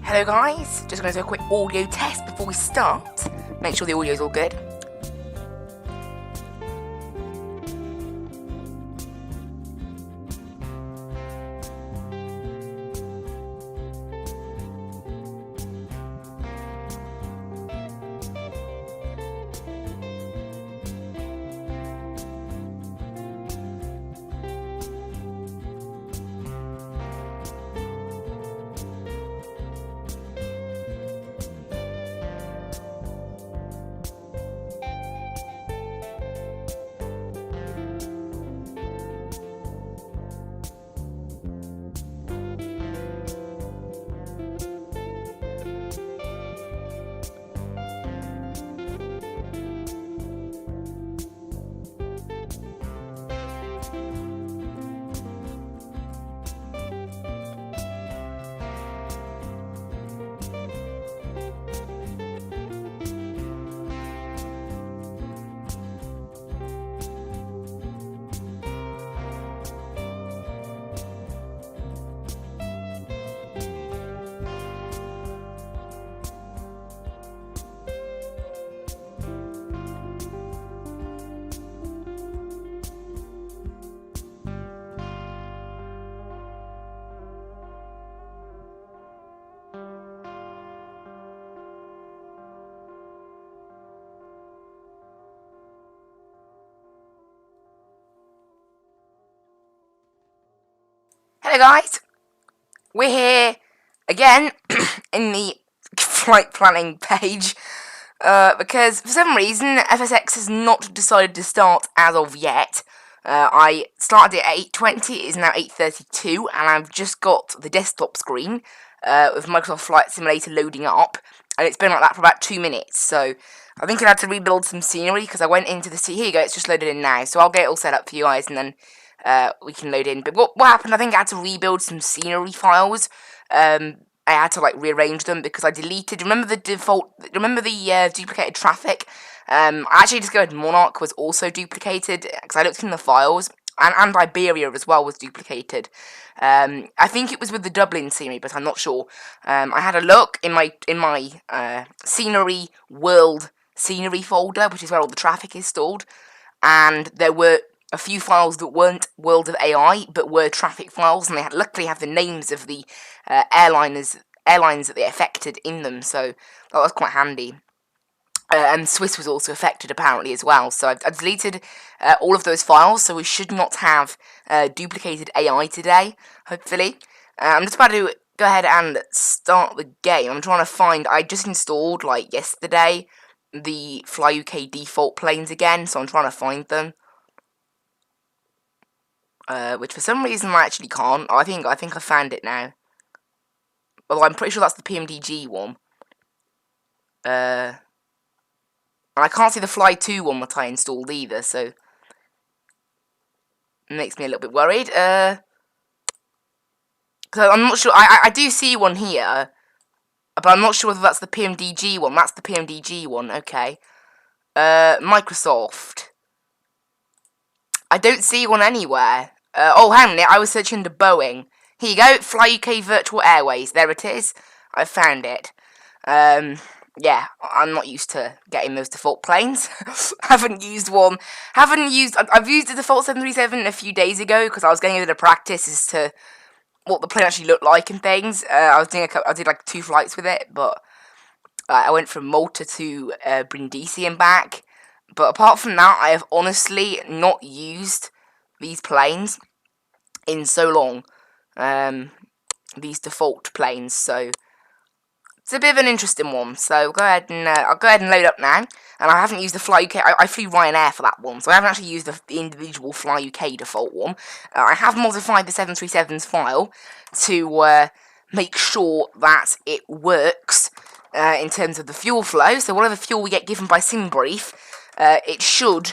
Hello guys, just going to do a quick audio test before we start. Make sure the audio's all good. Hello guys, we're here again in the flight planning page because for some reason FSX has not decided to start as of yet. I started it at 8:20, it is now 8:32, and I've just got the desktop screen with Microsoft Flight Simulator loading up, and it's been like that for about 2 minutes, so I think I had to rebuild some scenery because I went into the here you go, it's just loaded in now, so I'll get it all set up for you guys and then we can load in. But what happened, I think I had to rebuild some scenery files. I had to like rearrange them because I deleted, remember the duplicated traffic? I actually discovered Monarch was also duplicated because I looked in the files, and Iberia as well was duplicated. I think it was with the Dublin scenery, but I'm not sure. I had a look in my scenery world scenery folder, which is where all the traffic is stored, and there were a few files that weren't World of AI, but were traffic files, and they luckily have the names of the airlines that they affected in them, so that was quite handy. And Swiss was also affected apparently as well, so I've deleted all of those files, so we should not have duplicated AI today, hopefully. I'm just about to go ahead and start the game. I'm trying to find, I just installed, like, yesterday, the Fly UK default planes again, so I'm trying to find them. Which for some reason I actually can't. I think I found it now. Although I'm pretty sure that's the PMDG one. And I can't see the Fly 2 one that I installed either, so it makes me a little bit worried. Cause I'm not sure. I do see one here, but I'm not sure whether that's the PMDG one. That's the PMDG one. Okay. Microsoft. I don't see one anywhere. Oh, hang on a minute, I was searching the Boeing. Here you go, Fly UK Virtual Airways. There it is. I found it. Yeah, I'm not used to getting those default planes. Haven't used one. I've used the default 737 a few days ago because I was getting a bit of practice as to what the plane actually looked like and things. I did like 2 flights with it, but I went from Malta to Brindisi and back. But apart from that, I have honestly not used these planes in so long. These default planes, so it's a bit of an interesting one. So I'll go ahead and load up now. And I haven't used the Fly UK. I flew Ryanair for that one, so I haven't actually used the individual Fly UK default one. I have modified the 737's file to make sure that it works in terms of the fuel flow. So whatever fuel we get given by SimBrief, it should,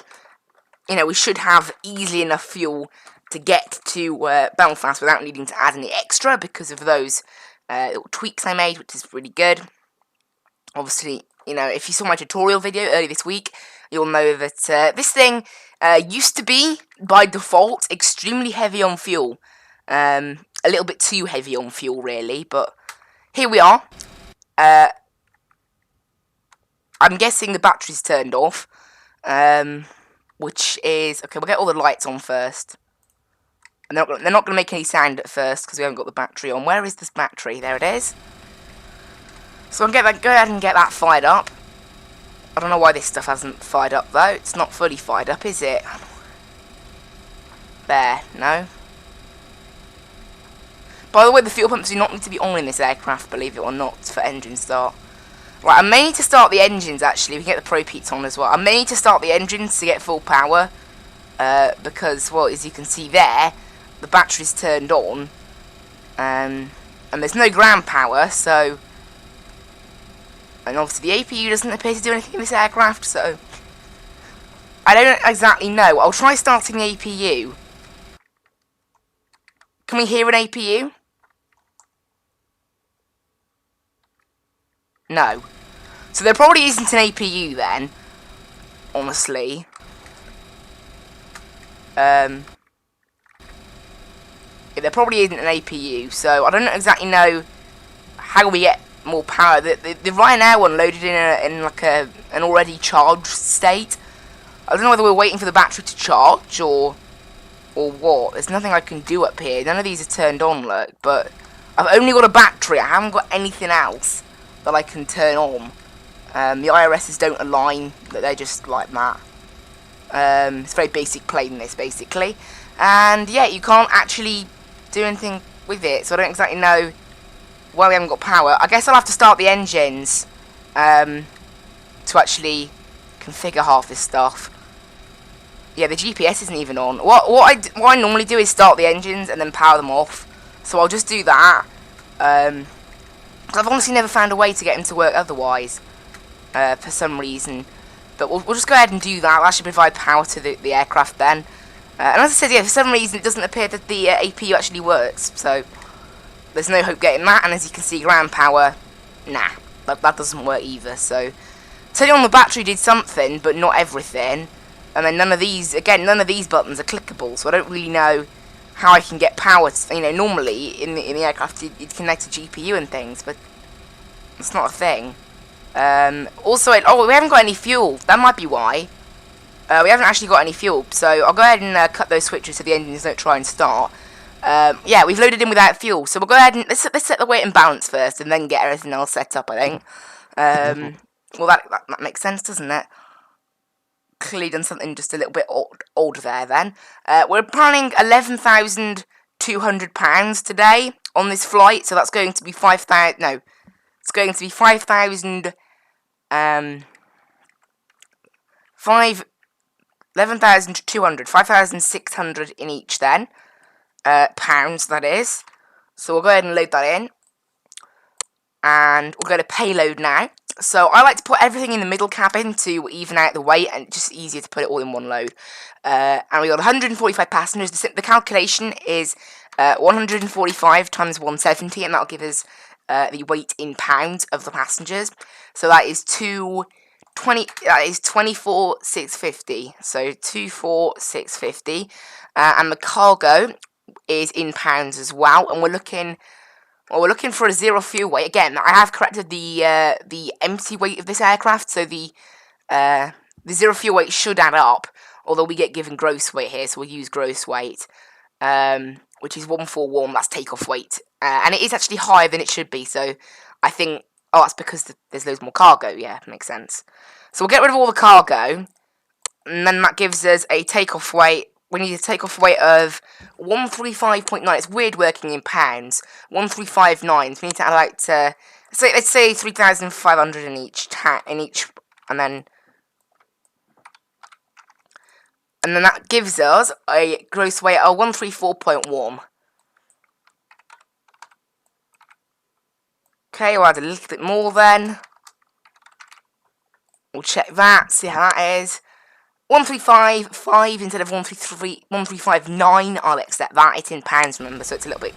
we should have easily enough fuel to get to Belfast without needing to add any extra because of those little tweaks I made, which is really good. Obviously, if you saw my tutorial video earlier this week, you'll know that this thing used to be, by default, extremely heavy on fuel. A little bit too heavy on fuel, really, but here we are. I'm guessing the battery's turned off. Which is... Okay, we'll get all the lights on first. And they're not going to make any sound at first because we haven't got the battery on. Where is this battery? There it is. So I'll go ahead and get that fired up. I don't know why this stuff hasn't fired up though. It's not fully fired up, is it? There, no. By the way, the fuel pumps do not need to be on in this aircraft, believe it or not, for engine start. Right, I may need to start the engines actually. We can get the ProATC on as well. I may need to start the engines to get full power. Because, well, as you can see there, the battery's turned on. And there's no ground power, so... And obviously the APU doesn't appear to do anything in this aircraft, so... I don't exactly know. I'll try starting the APU. Can we hear an APU? No. So there probably isn't an APU then. Honestly. Yeah, there probably isn't an APU, so I don't exactly know how we get more power. The Ryanair one loaded in like an already charged state. I don't know whether we're waiting for the battery to charge or what. There's nothing I can do up here. None of these are turned on, look, but I've only got a battery. I haven't got anything else that I can turn on. The IRSs don't align, they're just like that. It's very basic plane, this, basically. And, yeah, you can't actually do anything with it, so I don't exactly know why we haven't got power. I guess I'll have to start the engines to actually configure half this stuff. Yeah, the GPS isn't even on. What I normally do is start the engines and then power them off. So I'll just do that. I've honestly never found a way to get them to work otherwise. For some reason. But we'll just go ahead and do that. That should provide power to the aircraft then. And as I said, yeah, for some reason it doesn't appear that the APU actually works. So there's no hope getting that. And as you can see, ground power, nah, that doesn't work either. So turning on the battery did something, but not everything. And then none of these buttons are clickable. So I don't really know how I can get power. You know, normally in the aircraft you'd connect a GPU and things, but it's not a thing. Also, we haven't got any fuel. That might be why. We haven't actually got any fuel, so I'll go ahead and cut those switches so the engines don't try and start. Yeah, we've loaded in without fuel, so we'll go ahead and let's set the weight and balance first, and then get everything else set up, I think. Well, that makes sense, doesn't it? Clearly done something just a little bit odd there, then. We're planning £11,200 today on this flight, so that's going to be 5,000. No, it's going to be 5,000. 11,200, 5,600 in each then, pounds that is. So we'll go ahead and load that in, and we'll go to payload now. So I like to put everything in the middle cabin to even out the weight, and it's just easier to put it all in one load. And we got 145 passengers. The calculation is 145 times 170, and that'll give us the weight in pounds of the passengers. So that is 24,650. So 24,650, and the cargo is in pounds as well. And we're looking for a zero fuel weight. Again, I have corrected the empty weight of this aircraft, so the zero fuel weight should add up. Although we get given gross weight here, so we'll use gross weight, which is 141. That's takeoff weight, and it is actually higher than it should be. So I think. Oh, that's because there's loads more cargo. Yeah, makes sense. So we'll get rid of all the cargo, and then that gives us a takeoff weight. We need a takeoff weight of 135.9. It's weird working in pounds. 135.9. So we need to add out let's say 3,500 in each, and then that gives us a gross weight of 134.1. Okay, we'll add a little bit more then. We'll check that, see how that is. 135.5 instead of 135.9. I'll accept that. It's in pounds, remember, so it's a little bit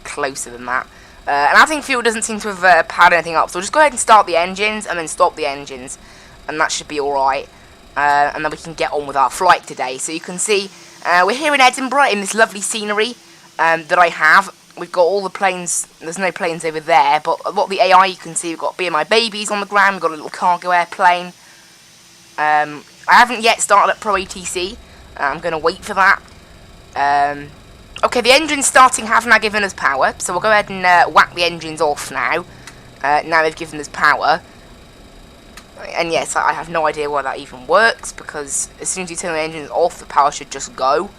closer than that. And I think fuel doesn't seem to have powered anything up, so we'll just go ahead and start the engines and then stop the engines, and that should be alright. And then we can get on with our flight today. So you can see we're here in Edinburgh in this lovely scenery that I have. we've got all the planes. There's no planes over there, but a lot of the AI you can see. We've got BMI babies on the ground. We've got a little cargo airplane. I haven't yet started at ProATC. I'm going to wait for that. Okay, the engines starting have now given us power, so we'll go ahead and whack the engines off now. Now they've given us power. And yes, I have no idea why that even works, because as soon as you turn the engines off, the power should just go.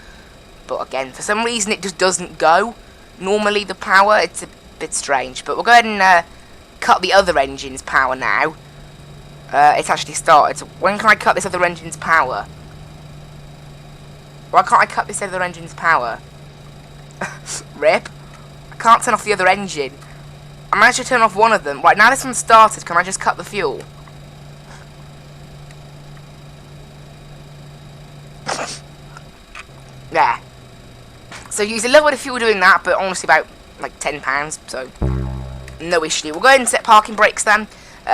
But again, for some reason it just doesn't go. Normally the power, it's a bit strange. But we'll go ahead and cut the other engine's power now. It's actually started. So when can I cut this other engine's power? Why can't I cut this other engine's power? Rip. I can't turn off the other engine. I managed to turn off one of them. Right, now this one's started, can I just cut the fuel? There. So use a little bit of fuel doing that, but honestly about like £10, so no issue. We'll go ahead and set parking brakes then.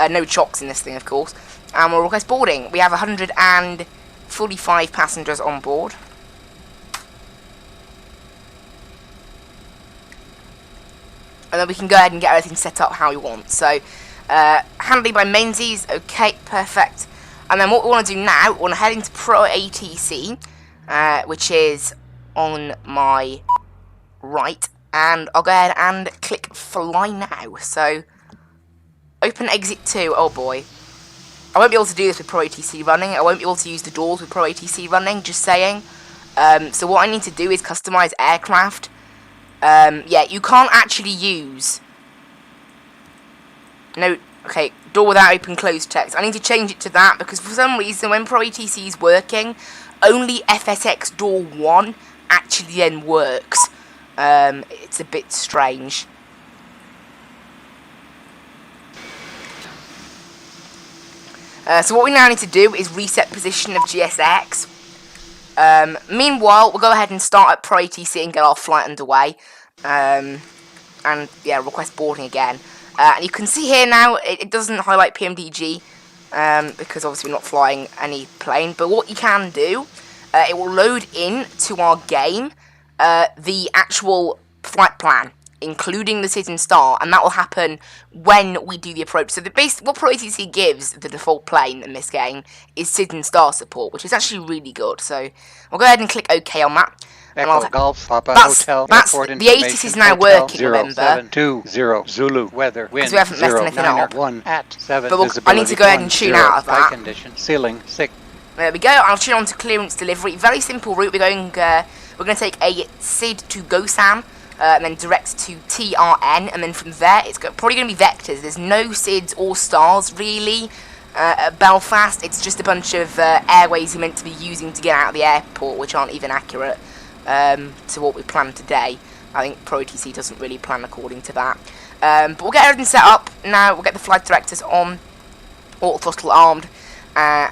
No chocks in this thing, of course. And we'll request boarding. We have 145 passengers on board. And then we can go ahead and get everything set up how we want. So, handling by Menzies, okay, perfect. And then what we want to do now, we want to head into ProATC, which is on my right. And I'll go ahead and click fly now. So, open exit 2, oh boy. I won't be able to do this with ProATC running. I won't be able to use the doors with ProATC running, just saying. So what I need to do is customize aircraft. Yeah, you can't actually use... No, okay, door without open close text. I need to change it to that, because for some reason, when ProATC is working, only FSX door 1 actually then works. It's a bit strange. So what we now need to do is reset position of GSX. Meanwhile, we'll go ahead and start at ProATC and get our flight underway. And yeah, request boarding again. And you can see here now, it doesn't highlight PMDG, because obviously we're not flying any plane. But what you can do, it will load in to our game the actual flight plan, including the sit and start, and that will happen when we do the approach. So what ProATC gives the default plane in this game is sit and start support, which is actually really good. So we'll go ahead and click OK on that. Echo Golf Papa Hotel Airport the ATIS is now working, remember? 0720 Zulu weather wind because we haven't messed anything up. 1 at 7 But I need to go ahead and tune out of that. Condition ceiling 6. There we go. I'll tune on to clearance delivery. Very simple route. We're going to take a SID to GOSAM. And then direct to TRN, and then from there it's probably going to be vectors. There's no SIDs or stars really at Belfast. It's just a bunch of airways you're meant to be using to get out of the airport, which aren't even accurate to what we planned today. I think ProATC doesn't really plan according to that. But we'll get everything set up now. We'll get the flight directors on, auto throttle armed, and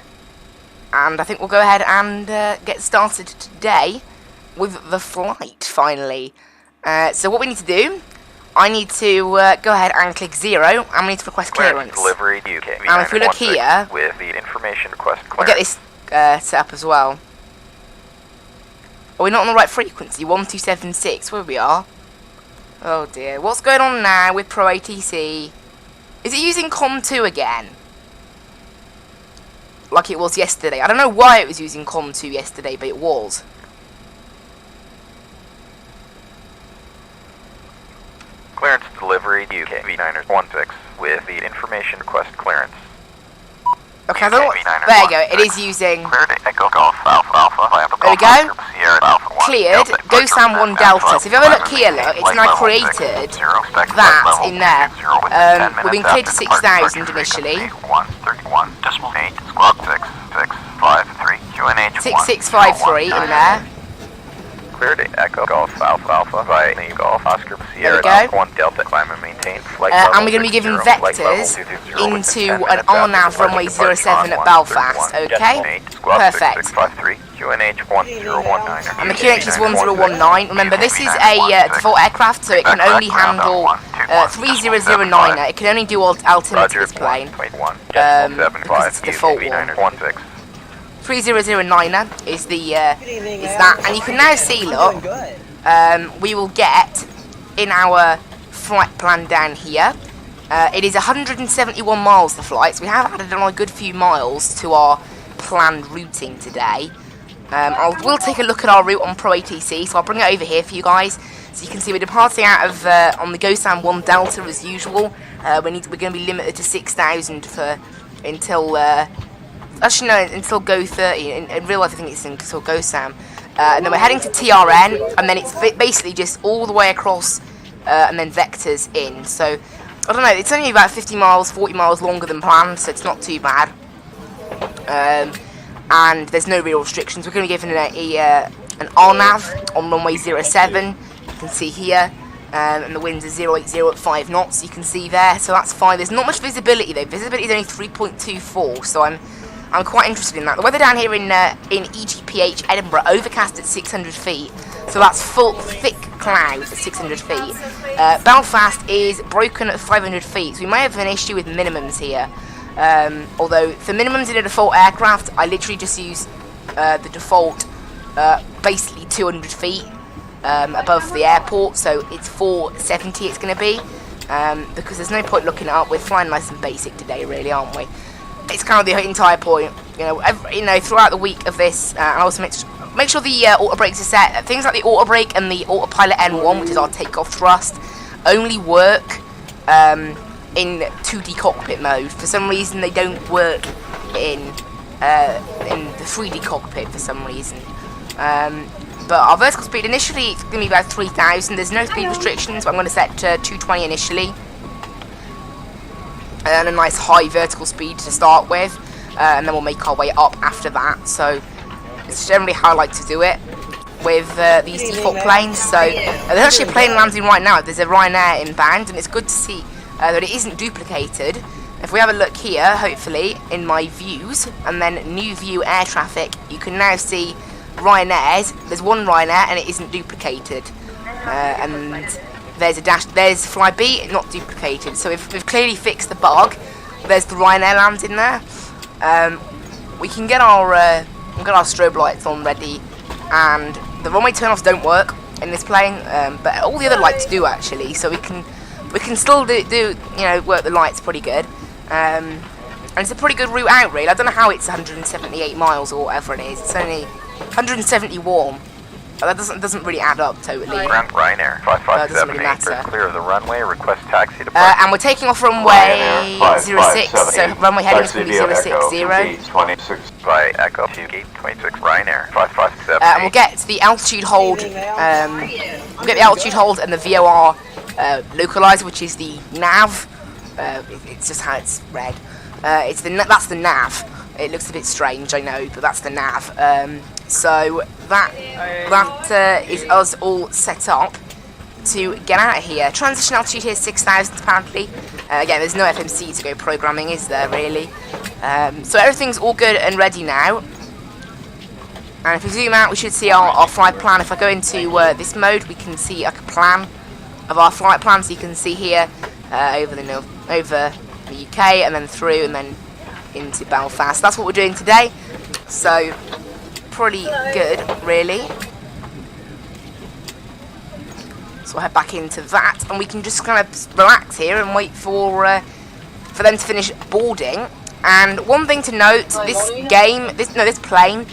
I think we'll go ahead and get started today with the flight finally. So what we need to do, I need to go ahead and click 0, and we need to request clearance. Delivery UK. And if we look here, with the information request we'll get this set up as well. Are we not on the right frequency? 1276, where we are. Oh dear, what's going on now with ProATC? Is it using COM2 again? Like it was yesterday. I don't know why it was using COM2 yesterday, but it was. Clearance delivery UK V916 with the information request clearance. Okay, I don't know. There you go. It is using. Echo Golf Alpha Alpha. There we go. Cleared. GOSAM 1 Delta. So if you have a look here, look, it's now created that in there. We've been cleared to 6,000 initially. 6653 in there. Cleared Echo Golf Alpha Alpha by Golf Oscar Sierra Alpha 1 Delta. Climb and maintain flight and we're going to be given vectors into an RNAV runway 07 at Belfast. Okay, perfect. And the QNH is 1019. Remember, this is a default aircraft, so it can only handle 3009er. It can only do altimeter to this plane because it's a default one. 3009er is the is that, and you can now see, look, we will get in our flight plan down here. It is 171 miles the flight, so we have added on a good few miles to our planned routing today. We'll take a look at our route on ProATC, so I'll bring it over here for you guys. So you can see we're departing out of on the GoSam 1 Delta as usual. We're going to be limited to 6,000 for until actually no, until Go 30. In real life, I think it's until GoSam. And then we're heading to TRN, and then it's basically just all the way across, and then vectors in. So I don't know. It's only about 50 miles, 40 miles longer than planned, so it's not too bad. And there's no real restrictions. We're going to be given an RNAV on runway 07. You can see here, and the winds are 080 at 5 knots. You can see there, so that's fine. There's not much visibility though. Visibility is only 3.24, so I'm quite interested in that. The weather down here in EGPH Edinburgh, overcast at 600 feet, so that's full thick clouds at 600 feet. Belfast is broken at 500 feet, so we may have an issue with minimums here. Although for minimums in a default aircraft, I literally just use the default basically 200 feet above the airport, so it's 470 it's going to be, because there's no point looking it up. We're flying nice and basic today, really, aren't we? It's kind of the entire point, throughout the week of this, and also make sure the auto brakes are set. Things like the auto brake and the autopilot N1, which is our takeoff thrust, only work in 2D cockpit mode. For some reason, they don't work in the 3D cockpit for some reason. But our vertical speed initially it's going to be about 3,000. There's no speed restrictions, but I'm going to set to 220 initially. And a nice high vertical speed to start with, and then we'll make our way up after that. So it's generally how I like to do it with these default planes. So there's actually a plane landing right now. There's a Ryanair inbound, and it's good to see that it isn't duplicated. If we have a look here, hopefully, in my views, and then new view air traffic, you can now see Ryanair's. There's one Ryanair, and it isn't duplicated. And there's a dash. There's Flybe, not duplicated. So we've clearly fixed the bug. There's the Ryanair landing there. We can get our strobe lights on ready, and the runway turnoffs don't work in this plane, but all the other lights do actually. So we can still do work the lights pretty good. And it's a pretty good route out, really. I don't know how it's 178 miles or whatever it is. It's only 170 warm. That doesn't really add up totally. Ground Ryanair 5578, really clear of the runway, request taxi departure. And we're taking off runway 06, so runway heading is going to be 060. By Echo to Gate 26, Ryanair 5578. And we'll get the altitude hold. We'll get the altitude hold and the VOR localizer, which is the nav. It's just how it's read. That's the nav. It looks a bit strange, I know, but that's the nav. So that is us all set up to get out of here. Transition altitude here is 6,000 apparently. Again, there's no FMC to go programming, is there really? So everything's all good and ready now. And if we zoom out, we should see our flight plan. If I go into this mode, we can see a plan of our flight plan. So you can see here over the UK and then through and then into Belfast. That's what we're doing today. So pretty good, really. So we'll head back into that, and we can just kind of relax here and wait for them to finish boarding. And one thing to note: this plane,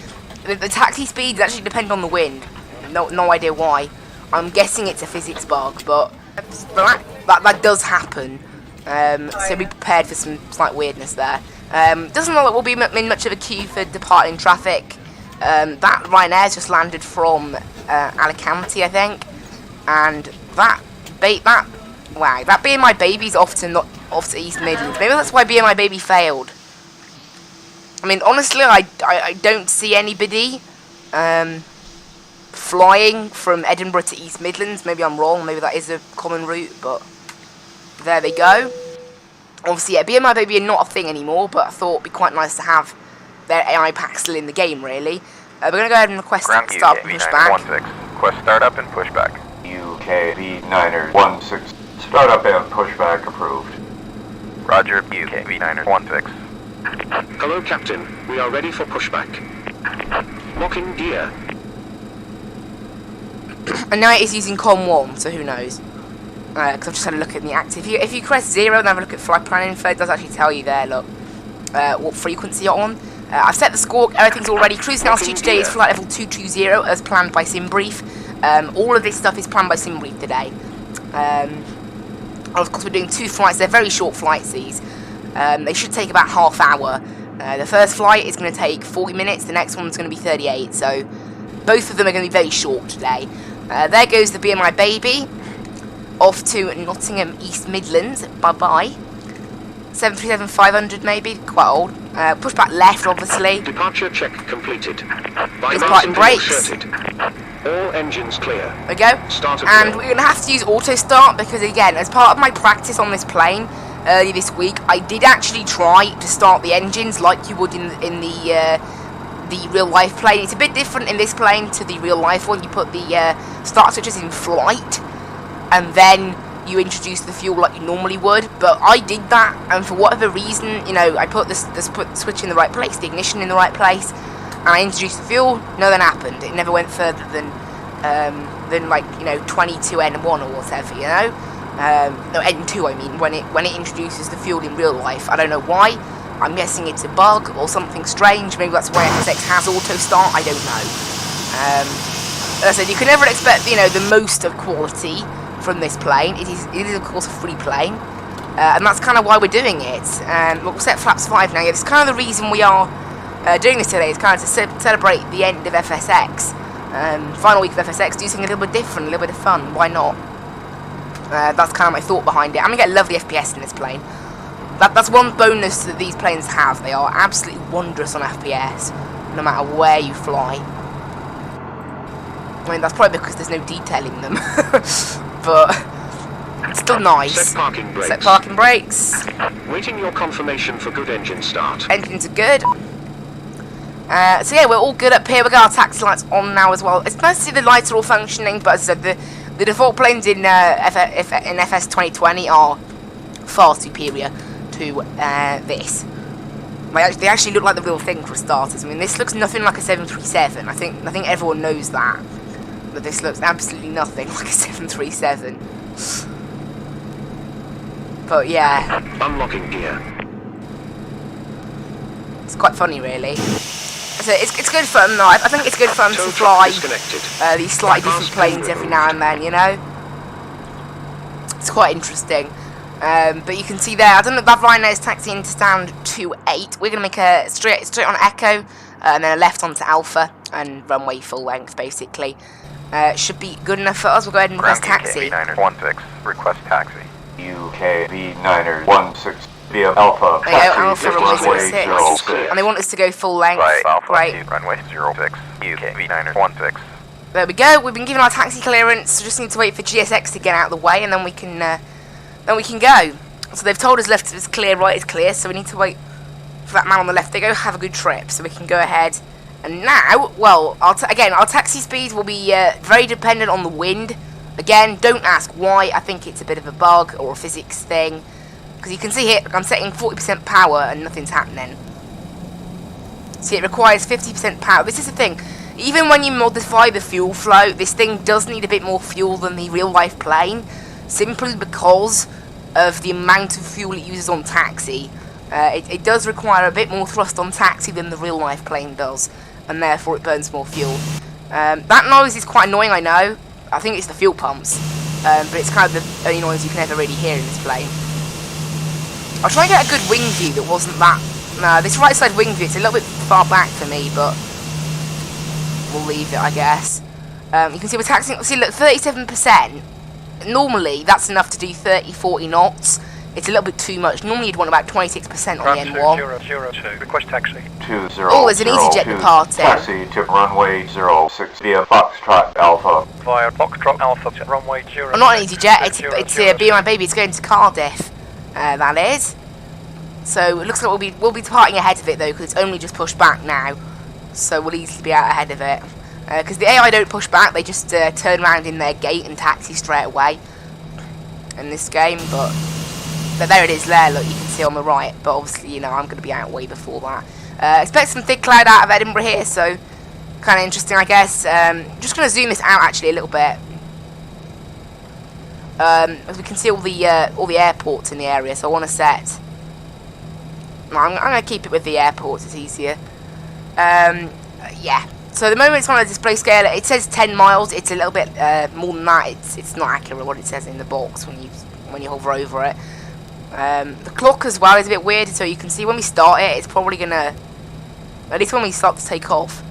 the taxi speeds actually depend on the wind. No idea why. I'm guessing it's a physics bug, but that does happen. So be prepared for some slight weirdness there. Doesn't look like we'll be in much of a queue for departing traffic. That Ryanair's just landed from Alicante, I think, and that BMI baby's off to East Midlands. Maybe that's why BMI baby failed. I mean, honestly, I don't see anybody flying from Edinburgh to East Midlands. Maybe I'm wrong. Maybe that is a common route, but there they go. Obviously, yeah, BMI baby are not a thing anymore, but I thought it'd be quite nice to have their AI pack still in the game, really. We're going to go ahead and request Ground start UK pushback. V916, request startup and pushback. UK V916, startup and pushback approved. Roger, UK V916. Hello, Captain. We are ready for pushback. Lock in gear. And now it is using COM 1, so who knows. Because I've just had a look at the active. If you press 0 and have a look at flight plan info, it does actually tell you there, look, what frequency you're on. I've set the score, everything's already. Cruising altitude today is flight level 220 as planned by SimBrief. All of this stuff is planned by SimBrief today. Of course, we're doing 2 flights. They're very short flights, these. They should take about half hour. The first flight is going to take 40 minutes. The next one's going to be 38. So both of them are going to be very short today. There goes the BMI baby. Off to Nottingham East Midlands. Bye-bye. 737-500 maybe. Quite old. Push back left, obviously. Departure check completed. It's parking brakes. All engines clear. There we go. And we're going to have to use auto start because, again, as part of my practice on this plane earlier this week, I did actually try to start the engines like you would in the real life plane. It's a bit different in this plane to the real life one. You put the start switches in flight and then you introduce the fuel like you normally would, but I did that, and for whatever reason, you know, I put the switch in the right place, the ignition in the right place, and I introduced the fuel. Nothing happened. It never went further than like, you know, 22 N1 or whatever, you know. No, N2 I mean, when it introduces the fuel in real life. I don't know why. I'm guessing it's a bug or something strange. Maybe that's why FSX has auto start. I don't know. As I said, you can never expect, you know, the most of quality from this plane. It is of course a free plane, and that's kind of why we're doing it. We'll set flaps 5 now. Yeah, it's kind of the reason we are doing this today. It's kind of to celebrate the end of FSX, final week of FSX. Do something a little bit different, a little bit of fun. Why not? That's kind of my thought behind it. I'm gonna get lovely FPS in this plane. That's one bonus that these planes have. They are absolutely wondrous on FPS, no matter where you fly. I mean, that's probably because there's no detail in them. But it's still nice. Set parking brakes. Set parking brakes. Waiting your confirmation for good engine start. Engines are good. So yeah, we're all good up here. We got our taxi lights on now as well. It's nice to see the lights are all functioning, but as I said, the default planes in FS 2020 are far superior to this. They actually look like the real thing for starters. I mean, this looks nothing like a 737. I think everyone knows that. But this looks absolutely nothing like a 737. But yeah. Unlocking gear. It's quite funny, really. So it's good fun, though. I think it's good fun to fly these slightly different planes every now and then, you know? It's quite interesting. But you can see there, I don't know, that Rhino is taxiing to stand 28. We're going to make a straight on Echo, and then a left onto Alpha, and runway full length, basically. Should be good enough for us. We'll go ahead and request taxi. UKV-916, request taxi. UKV-916 via Alpha. There you go, Alpha runway 06. And they want us to go full length. Right, Alpha, right. runway 06, UKV-916. There we go. We've been given our taxi clearance, so just need to wait for GSX to get out of the way, and then we can go. So they've told us left is clear, right is clear, so we need to wait for that man on the left to go. Have a good trip, so we can go ahead. And now, well, our taxi speed will be very dependent on the wind. Again, don't ask why. I think it's a bit of a bug or a physics thing. Because you can see here, I'm setting 40% power and nothing's happening. See, it requires 50% power. This is the thing. Even when you modify the fuel flow, this thing does need a bit more fuel than the real-life plane. Simply because of the amount of fuel it uses on taxi. It does require a bit more thrust on taxi than the real-life plane does. And therefore it burns more fuel. That noise is quite annoying, I know. I think it's the fuel pumps. But it's kind of the only noise you can ever really hear in this plane. I'll try and get a good wing view that wasn't that... No, this right side wing view, it's a little bit far back for me, but... we'll leave it, I guess. You can see we're taxiing... See, look, 37%. Normally, that's enough to do 30-40 knots. It's a little bit too much. Normally, you'd want about 26% on the N1. 002, request taxi. 2002. Oh, there's an EasyJet departing. Taxi to runway 06 via Foxtrot Alpha. Via Foxtrot Alpha to runway 0. Well, not an EasyJet, it's Be My Baby. It's going to Cardiff. That is. So it looks like we'll be departing ahead of it though, because it's only just pushed back now. So we'll easily be out ahead of it. Because the AI don't push back, they just turn around in their gate and taxi straight away. In this game, but there it is there, look, you can see on the right. But obviously, you know, I'm going to be out way before that. Expect some thick cloud out of Edinburgh here, so kind of interesting, I guess. Just going to zoom this out actually a little bit. as we can see all the airports in the area. So I want to set. No, I'm going to keep it with the airports. It's easier. Yeah. So at the moment it's on a display scale. It says 10 miles. It's a little bit more than that. It's not accurate what it says in the box when you hover over it. The clock as well is a bit weird. So you can see when we start it, it's probably gonna. At least when we start to take off,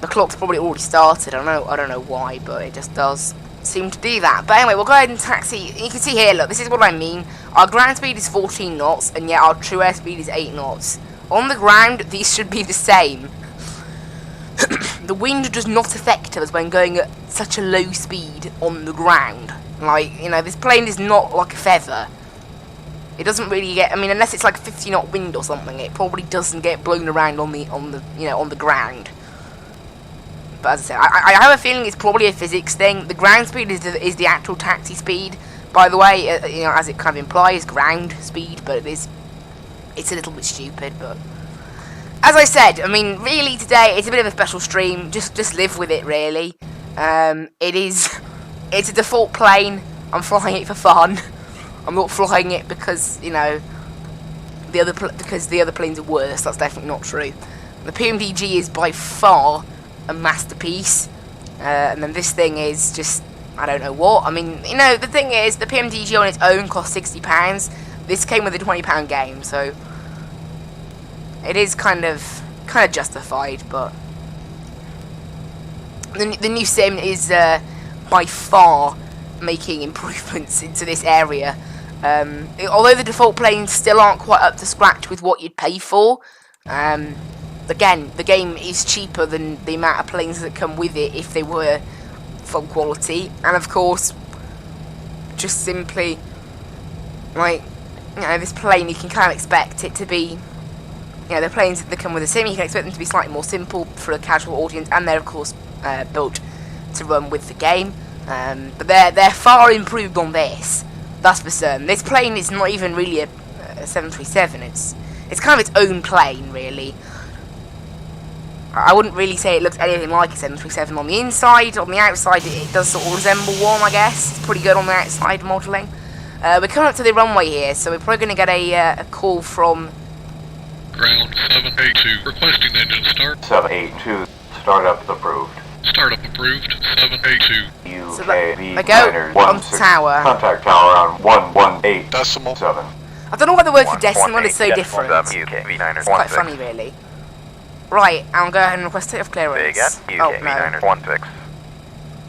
the clock's probably already started. I don't know why, but it just does seem to do that. But anyway, we'll go ahead and taxi. You can see here, look, this is what I mean. Our ground speed is 14 knots, and yet our true airspeed is 8 knots. On the ground, these should be the same. The wind does not affect us when going at such a low speed on the ground. Like, you know, this plane is not like a feather. It doesn't really get, I mean, unless it's like 50 knot wind or something, it probably doesn't get blown around on the ground. But as I said, I have a feeling it's probably a physics thing. The ground speed is the actual taxi speed, by the way, you know, as it kind of implies, ground speed, but it's a little bit stupid, but as I said, I mean, really today, it's a bit of a special stream, just live with it, really. It's a default plane, I'm flying it for fun. I'm not flying it because, you know, the other planes are worse. That's definitely not true. The PMDG is by far a masterpiece, and then this thing is just, I don't know what. I mean, you know, the thing is, the PMDG on its own costs £60. This came with a £20 game, so it is kind of justified. But the new sim is by far making improvements into this area. Although the default planes still aren't quite up to scratch with what you'd pay for, again, the game is cheaper than the amount of planes that come with it if they were full quality. And of course, just simply, like, you know, this plane, you can kind of expect it to be, you know, the planes that come with a sim, you can expect them to be slightly more simple for a casual audience, and they're of course built to run with the game. But they're far improved on this. That's for certain. This plane is not even really a 737. It's kind of its own plane, really. I wouldn't really say it looks anything like a 737 on the inside. On the outside, it does sort of resemble one, I guess. It's pretty good on the outside modelling. We're coming up to the runway here, so we're probably going to get a call from ground 782, requesting engine start. 782, startup approved. Startup approved, 782. So I go on tower. Contact tower on 118 decimal 7. I don't know why the word for decimal is so different. It's quite funny, really. Right, I'm going to go ahead and request takeoff clearance. Big UK V916.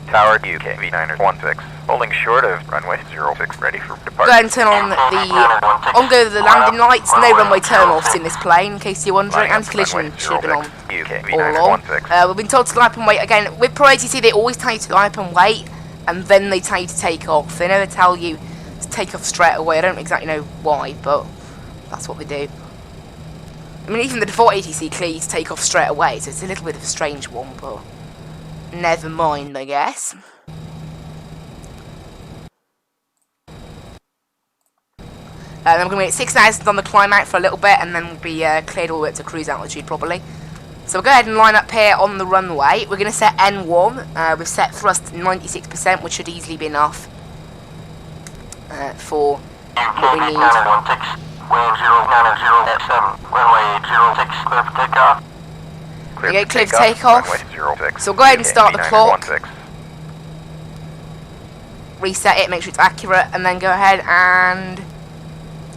Tower UK V916. Holding short of runway 06, ready for departure. Go ahead and turn on the landing lights. No runway turn-offs in this plane, in case you're wondering. Anti-collision should have been on all along. We've been told to line up and wait. Again, with ProATC, they always tell you to line up and wait, and then they tell you to take off. They never tell you to take off straight away. I don't exactly know why, but that's what they do. I mean, even the default ATC clearly to take off straight away, so it's a little bit of a strange one, but never mind, I guess. Then we're going to be at 6,000 on the climb out for a little bit, and then we'll be cleared all the way up to cruise altitude, probably. So we'll go ahead and line up here on the runway. We're going to set N1. We've set thrust 96%, which should easily be enough for what we need. Wave 090 runway 06, clear for takeoff. Okay, clear for takeoff. So we'll go ahead and start the clock. Reset it, make sure it's accurate, and then go ahead and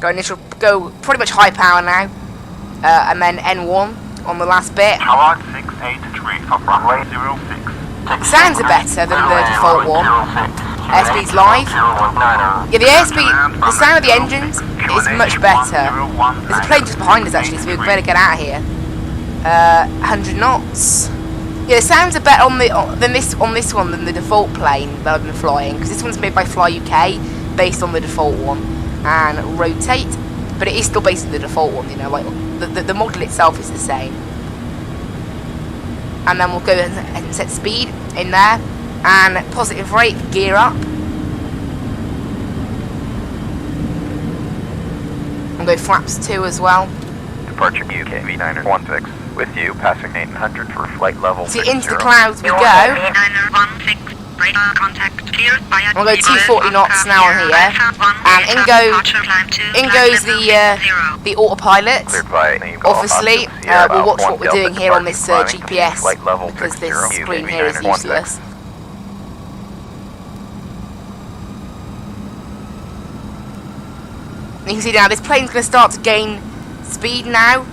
go pretty much high power now. And then N1 on the last bit. Tower 683 for runway 06. Sounds better than the default one. Airspeed's live. Yeah, the airspeed, the sound of the engines is much better. There's a plane just behind us actually, so we better get out of here. 100 knots. Yeah, the sounds are better on this one than the default plane that I've been flying, because this one's made by Fly UK, based on the default one, and rotate. But it is still based on the default one, you know, like the model itself is the same. And then we'll go and set speed in there. And positive rate, gear up. And go flaps 2 as well. Departure UK V916 with you, passing 800 for flight level. See, into the clouds we go. V916, radar contact cleared by I'll go 240 knots now on here, and in goes the autopilot. Cleared by Golf Obviously, Oscar Sierra, we'll watch Alpha what we're 1 doing Delta here on this departing, climbing GPS, flight level because this 60, screen UK here is 916. useless. And you can see now this plane's going to start to gain speed now.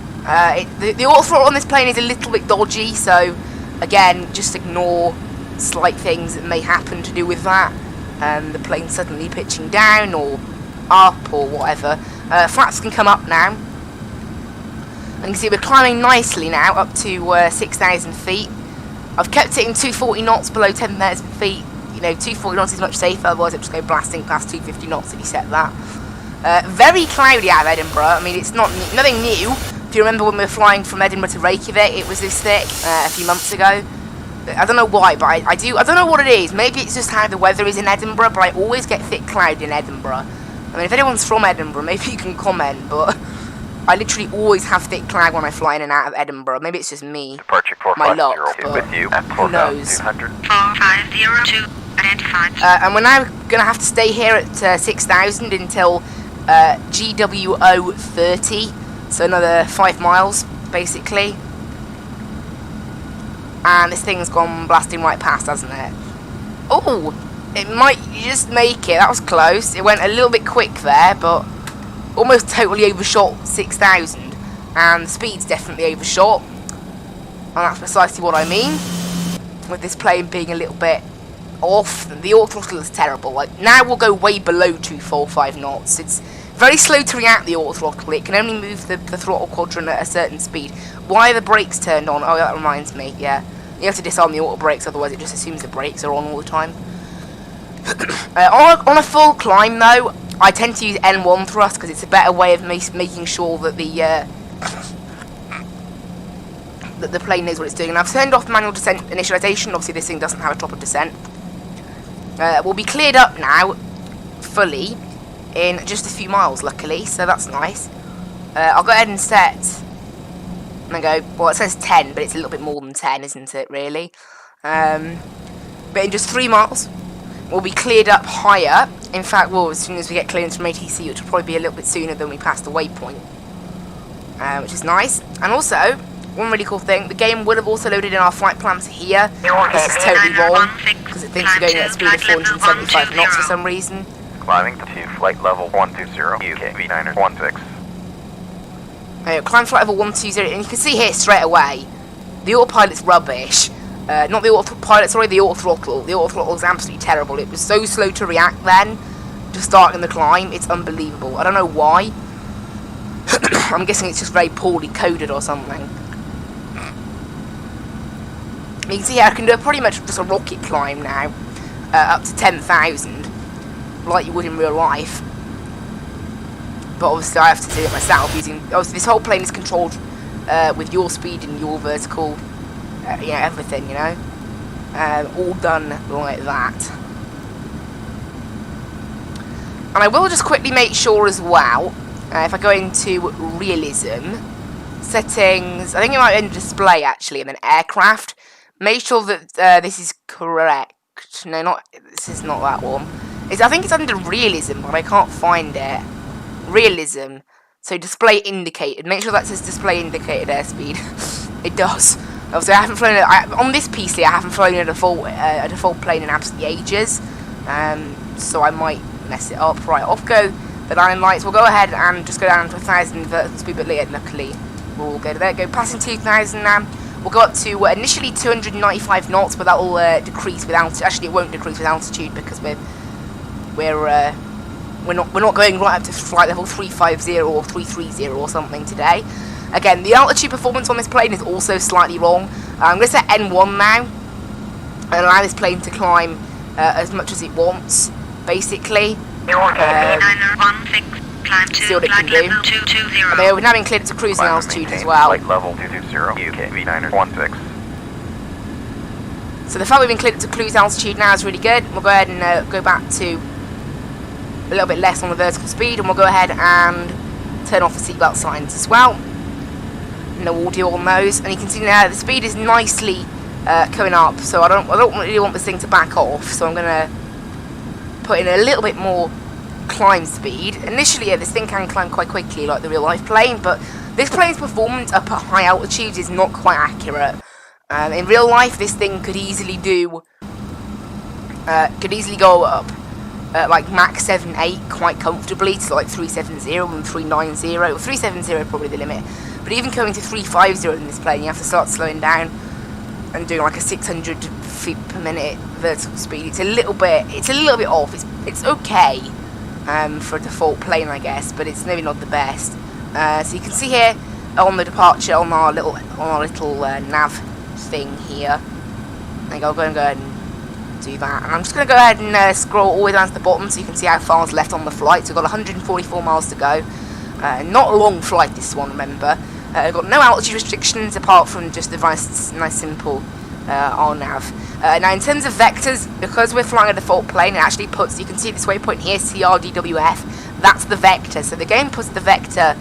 The auto throttle on this plane is a little bit dodgy, so again, just ignore slight things that may happen to do with that. The plane suddenly pitching down or up or whatever. Flaps can come up now. And you can see we're climbing nicely now up to 6,000 feet. I've kept it in 240 knots below 10,000 feet. You know, 240 knots is much safer, otherwise it would just go blasting past 250 knots if you set that. Very cloudy out of Edinburgh. I mean, it's nothing new. If you remember when we were flying from Edinburgh to Reykjavik, it was this thick a few months ago. I don't know why, but I don't know what it is. Maybe it's just how the weather is in Edinburgh, but I always get thick cloud in Edinburgh. I mean, if anyone's from Edinburgh, maybe you can comment, but I literally always have thick cloud when I fly in and out of Edinburgh. Maybe it's just me. Departure My luck, 4502 but with you at who knows? 4,200. 4502 identified. And we're now going to have to stay here at 6,000 until GWO 30, so another 5 miles, basically. And this thing's gone blasting right past, hasn't it? Oh, it might just make it. That was close. It went a little bit quick there, but almost totally overshot 6,000. And the speed's definitely overshot. And that's precisely what I mean, with this plane being a little bit off. The auto throttle is terrible. Like, now we'll go way below 245 knots. It's very slow to react, the auto throttle. It can only move the throttle quadrant at a certain speed. Why are the brakes turned on? Oh, that reminds me, yeah. You have to disarm the auto brakes, otherwise it just assumes the brakes are on all the time. On a full climb, though, I tend to use N1 thrust because it's a better way of making sure that the plane knows what it's doing. And I've turned off manual descent initialization. Obviously, this thing doesn't have a drop of descent. We'll be cleared up now, fully, in just a few miles, luckily, so that's nice. I'll go ahead and set, and go, well, it says 10, but it's a little bit more than 10, isn't it, really? But in just 3 miles, we'll be cleared up higher. In fact, well, as soon as we get clearance from ATC, which will probably be a little bit sooner than we pass the waypoint, which is nice. And also, one really cool thing, the game would have also loaded in our flight plans here. This is totally wrong, because it thinks we're going at a speed of 475 knots for some reason. Climbing to flight level 120, UK V916. Climb flight level 120, and you can see here straight away, the autopilot's rubbish. Not the autopilot, sorry, the auto throttle. The auto throttle is absolutely terrible. It was so slow to react then, to starting the climb. It's unbelievable. I don't know why. I'm guessing it's just very poorly coded or something. You can see here I can do pretty much just a rocket climb now, up to 10,000, like you would in real life. But obviously I have to do it myself using, obviously this whole plane is controlled with your speed and your vertical, you know, everything, you know, all done like that. And I will just quickly make sure as well, if I go into realism, settings, I think it might be in display actually, and then aircraft, make sure that this is correct. No, this is not that one. I think it's under realism, but I can't find it. Realism. So display indicated. Make sure that says display indicated airspeed. It does. Obviously, I haven't flown on this PC. I haven't flown a default plane in absolutely ages. So I might mess it up. Right, off go the landing lights. We'll go ahead and just go down to 1,000 vertical speed, but luckily we'll go to there. Go passing 2,000 now. We'll go up to initially 295 knots, but that will decrease with altitude. Actually, it won't decrease with altitude because we're not going right up to flight level 350 or 330 or something today. Again, the altitude performance on this plane is also slightly wrong. I'm going to set N1 now and allow this plane to climb as much as it wants, basically. See what it can do. I mean, we're now being cleared to cruising altitude as well. Flight level 220, UK V916. So the fact we've been cleared to cruise altitude now is really good. We'll go ahead and go back to a little bit less on the vertical speed, and we'll go ahead and turn off the seatbelt signs as well. No audio on those, and you can see now the speed is nicely coming up, so I don't really want this thing to back off, so I'm gonna put in a little bit more climb speed. Initially, yeah, this thing can climb quite quickly like the real life plane, but this plane's performance up at high altitudes is not quite accurate. In real life, this thing could easily do, go up like Mach 7.8 quite comfortably to like 370 and 390. Well, 370 is probably the limit, but even going to 350 in this plane, you have to start slowing down and doing like a 600 feet per minute vertical speed. It's a little bit off. It's okay for a default plane, I guess, but it's maybe not the best. So you can see here on the departure on our little nav thing here. I think I'll go ahead and do that, and I'm just going to go ahead and scroll all the way down to the bottom so you can see how far is left on the flight. So we've got 144 miles to go. Not a long flight, this one, remember. We've got no altitude restrictions apart from just the nice simple RNAV. Now, in terms of vectors, because we're flying a default plane, it actually puts, you can see this waypoint here, CRDWF, that's the vector. So the game puts the vector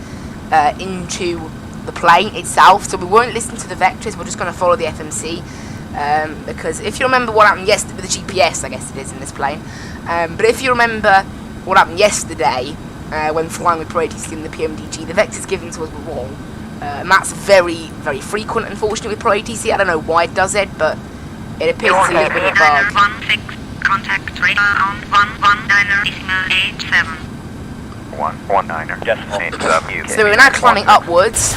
into the plane itself, so we won't listen to the vectors, we're just going to follow the FMC. Because if you remember what happened yesterday with the GPS, I guess it is in this plane, but if you remember what happened yesterday when flying with ProATC in the PMDG, the vectors given to us were wrong. And that's very, very frequent, unfortunately, with ProATC. I don't know why it does it, but it appears to be a bit of a bug. 16, contact radar on 119.87. 119.87 UK. So we're now climbing upwards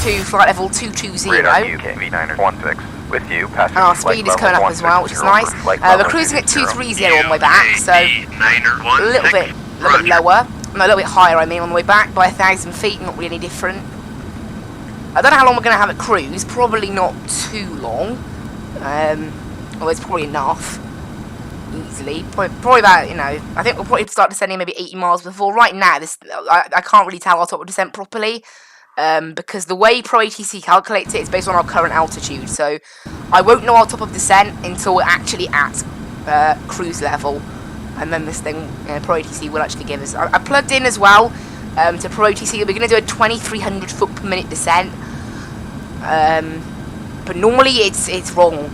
to flight level 220. Radar UK V916 with you. And our speed is coming up as well, which is nice. We're cruising at 230 on the way back, so a little bit lower. No, a little bit higher, I mean, on the way back by 1,000 feet, not really any different. I don't know how long we're going to have at cruise, probably not too long. Well, it's probably enough, easily. Probably about, you know, I think we'll probably start descending maybe 80 miles before. Right now, I can't really tell our top of descent properly, because the way ProATC calculates it is based on our current altitude, so I won't know our top of descent until we're actually at cruise level. And then this thing, ProATC will actually give us. I plugged in as well to ProATC. We're going to do a 2,300 foot per minute descent, but normally it's wrong.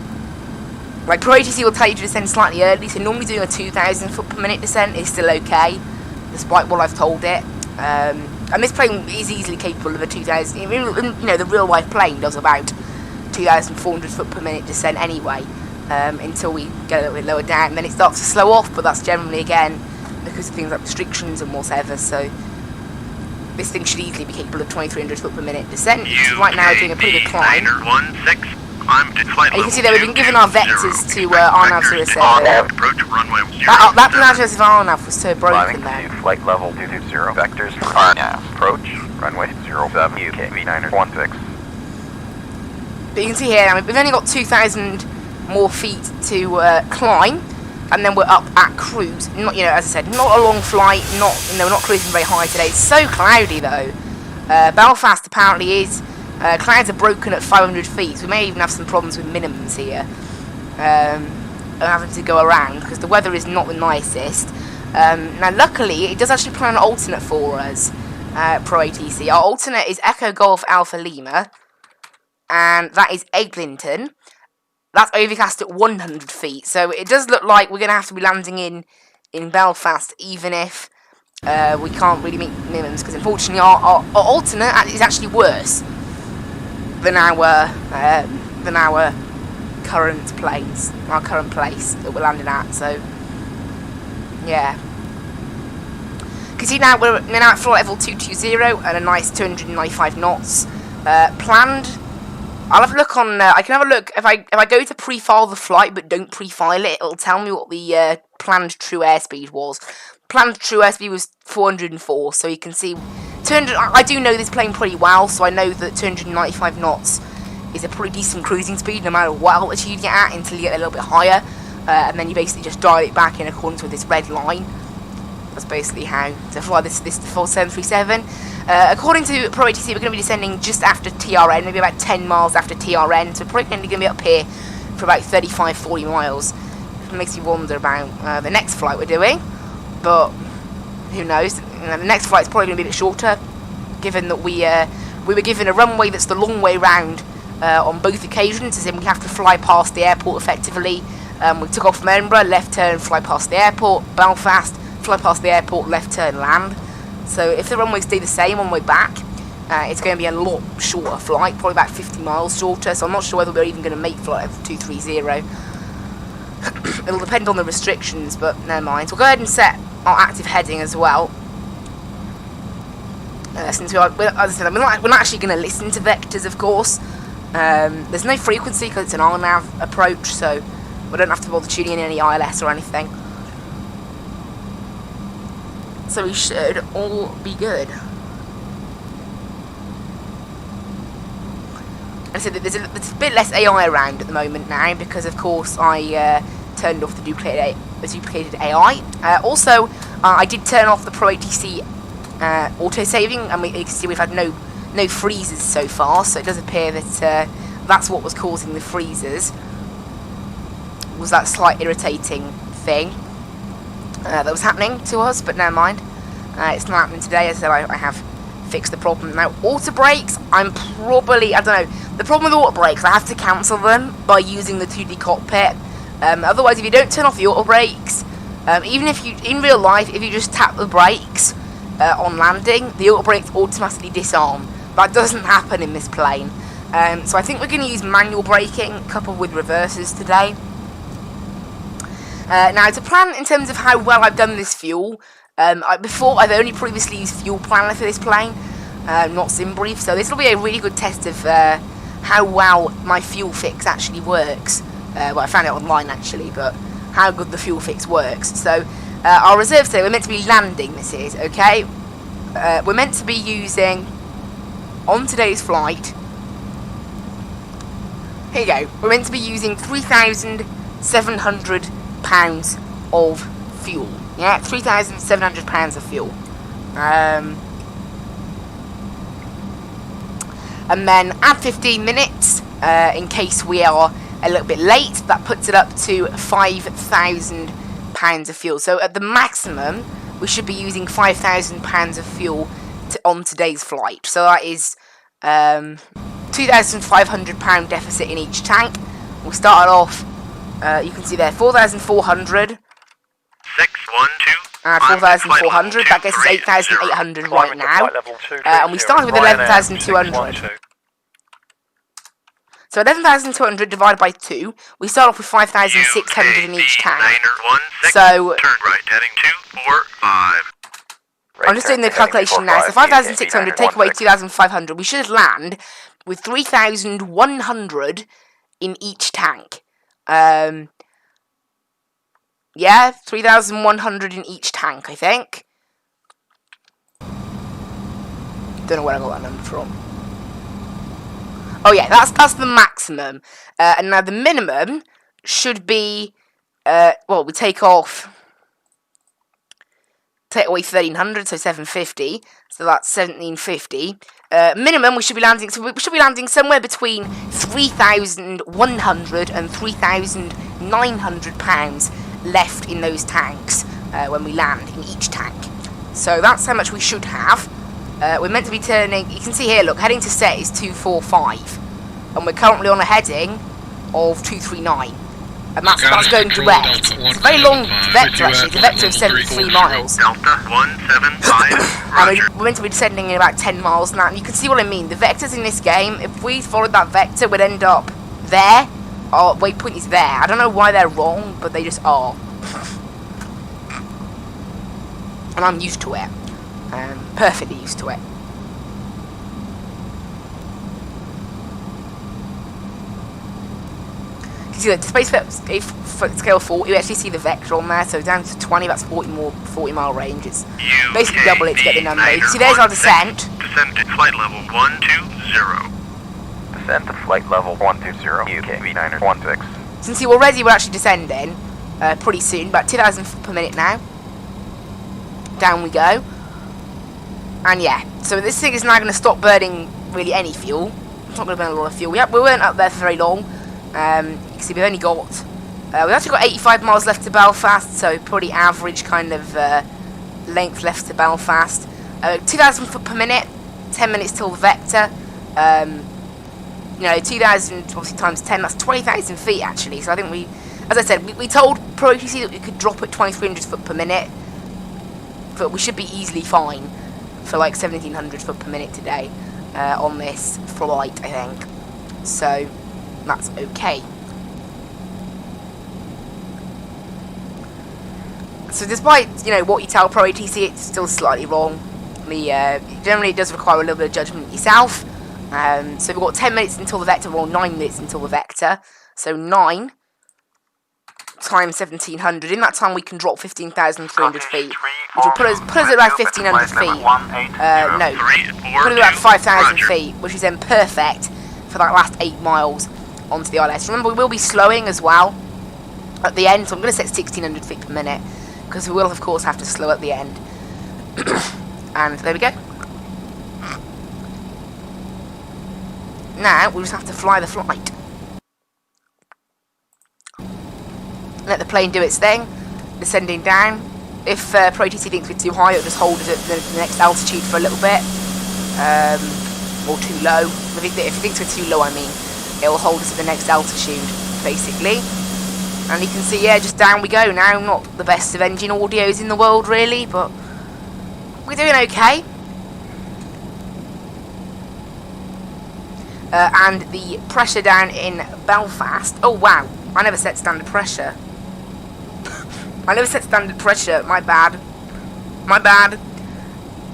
Like ProATC will tell you to descend slightly early, so normally doing a 2,000 foot per minute descent is still okay, despite what I've told it. And this plane is easily capable of a 2,000. You know, the real life plane does about 2,400 foot per minute descent anyway. Until we get a little bit lower down, and then it starts to slow off, but that's generally, again, because of things like restrictions and whatever, so this thing should easily be capable of 2,300 foot per minute descent. Right now we're doing a pretty good climb. And you can see that we've been given our vectors to RNAV 07. That pronunciation of RNAV was so broken there. Flight level 220. Vectors for RNAV. Approach, runway 07, UK V916. But you can see here, we've only got 2,000 more feet to climb, and then we're up at cruise. Not, you know, as I said, not a long flight. Not, you know, we're not cruising very high today. It's so cloudy though. Belfast apparently is. Clouds are broken at 500 feet, so we may even have some problems with minimums here. Having to go around because the weather is not the nicest. Now, luckily, it does actually plan an alternate for us. ProATC. Our alternate is Echo Golf Alpha Lima, and that is Eglinton. That's overcast at 100 feet, so it does look like we're going to have to be landing in Belfast, even if we can't really meet minimums, because unfortunately our alternate is actually worse than our current planes, our current place that we're landing at. So yeah, you can see now we're now at flight level 220 and a nice 295 knots planned. I'll have a look on. I can have a look if I go to pre-file the flight but don't pre-file it. It'll tell me what the planned true airspeed was. Planned true airspeed was 404. So you can see 200. I do know this plane pretty well, so I know that 295 knots is a pretty decent cruising speed, no matter what altitude you get at, until you get a little bit higher, and then you basically just dial it back in accordance with this red line. That's basically how to fly this default 737. According to ProATC, we're going to be descending just after TRN, maybe about 10 miles after TRN, so probably going to be up here for about 35-40 miles. It makes you wonder about the next flight we're doing, but who knows? The next flight's probably going to be a bit shorter, given that we were given a runway that's the long way round on both occasions, as in we have to fly past the airport effectively. We took off from Edinburgh, left turn, fly past the airport, Belfast, fly past the airport, left turn, land. So if the runways stay the same on the way back, it's going to be a lot shorter flight, probably about 50 miles shorter, so I'm not sure whether we're even going to make flight 230. It'll depend on the restrictions, but never mind. We'll go ahead and set our active heading as well. Since as I said, we're not actually going to listen to vectors, of course. There's no frequency because it's an RNAV approach, so we don't have to bother tuning in any ILS or anything. So we should all be good. And so there's a bit less AI around at the moment now because, of course, I turned off the duplicated AI. Also, I did turn off the ProATC auto-saving, and you can see we've had no freezes so far, so it does appear that that's what was causing the freezes, was that slight irritating thing that was happening to us, but never mind. It's not happening today, as I said, I have fixed the problem. Now, auto brakes, I don't know, the problem with auto brakes, I have to cancel them by using the 2D cockpit. Otherwise, if you don't turn off the auto brakes, even if you, in real life, if you just tap the brakes on landing, the auto brakes automatically disarm. That doesn't happen in this plane. So I think we're going to use manual braking coupled with reverses today. Now, to plan in terms of how well I've done this fuel, before I've only previously used Fuel Planner for this plane, not SimBrief, so this will be a really good test of how well my fuel fix actually works. Well, I found it online actually, but how good the fuel fix works. So, our reserve today, we're meant to be landing, this is, okay? We're meant to be using, on today's flight, here you go, we're meant to be using 3,700 pounds of fuel. Yeah, 3,700 pounds of fuel. And then add 15 minutes in case we are a little bit late. That puts it up to 5,000 pounds of fuel. So at the maximum, we should be using 5,000 pounds of fuel on today's flight. So that is 2,500 pound deficit in each tank. We'll start it off. You can see there 4,400. 612. 4,400. That gets us 8,800 right now. And we started with 11,200. So 11,200 divided by 2, we start off with 5,600 in each tank. So, turn right, heading 245. I'm just doing the calculation now. So 5,600, take away 2,500. We should land with 3,100 in each tank. Yeah, 3,100 in each tank, I think. Don't know where I got that number from. Oh yeah, that's the maximum. And now the minimum should be, well, we take away 1,300, so 750. So that's 1,750. Minimum, we should be landing. So we should be landing somewhere between 3,100 and 3,900 pounds left in those tanks when we land in each tank. So that's how much we should have. We're meant to be turning, you can see here, look, heading to set is 245, and we're currently on a heading of 239, and that's going direct. It's a very long vector actually, it's a vector of 73 miles. Delta 175. And we're meant to be descending in about 10 miles now, and you can see what I mean. The vectors in this game, if we followed that vector, we'd end up there. Our waypoint is there. I don't know why they're wrong, but they just are. And I'm used to it. Perfectly used to it. You can see that space scale 40, you actually see the vector on there, so down to 20, that's 40 mile range. It's basically double it to get the number. You can see there's our descent. Descend to flight level 120. Descend to flight level 120, UK V916. Since we're actually descending pretty soon, about 2,000 per minute now. Down we go. And yeah, so this thing is now going to stop burning really any fuel. It's not going to burn a lot of fuel. We weren't up there for very long. You can see we've only got, we've actually got 85 miles left to Belfast, so pretty average kind of length left to Belfast. 2,000 foot per minute, 10 minutes till the vector. you know, 2,000 obviously times 10, that's 20,000 feet actually. So I think we, as I said, we told ProATC that we could drop at 2,300 foot per minute, but we should be easily fine for like 1,700 foot per minute today on this flight, I think. So that's okay. So despite, you know, what you tell ProATC, it's still slightly wrong. Generally it does require a little bit of judgment yourself. So we've got 10 minutes until the vector, or 9 minutes until the vector. So 9 times 1,700. In that time we can drop 15,300 feet, which will put us at about 1,500 feet. No, put us at about 5,000 feet, which is then perfect for that last 8 miles onto the ILS. Remember, we will be slowing as well at the end, so I'm going to set 1,600 feet per minute, because we will, of course, have to slow at the end. And there we go. Now, we'll just have to fly the flight. Let the plane do its thing, descending down. If ProATC thinks we're too high, it'll just hold us at the next altitude for a little bit. Or too low. If it thinks we're too low, I mean, it'll hold us at the next altitude, basically. And you can see, yeah, just down we go now. Not the best of engine audios in the world, really, but we're doing okay. And the pressure down in Belfast. Oh, wow. I never set standard pressure. I never set standard pressure. My bad. My bad.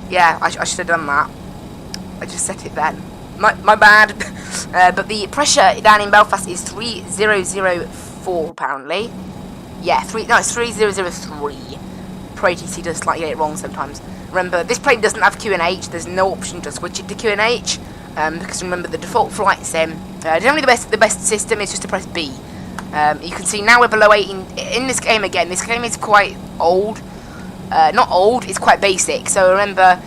Yeah, I should have done that. I just set it then. My bad. But the pressure down in Belfast is 3004, apparently. Yeah, it's 3003. ProATC does slightly get it wrong sometimes. Remember, this plane doesn't have QNH. There's no option to switch it to QNH. Because remember, the default flight sim, generally the best system is just to press B. You can see now we're below 18 in this game again. This game is quite old. Not old, it's quite basic. So remember,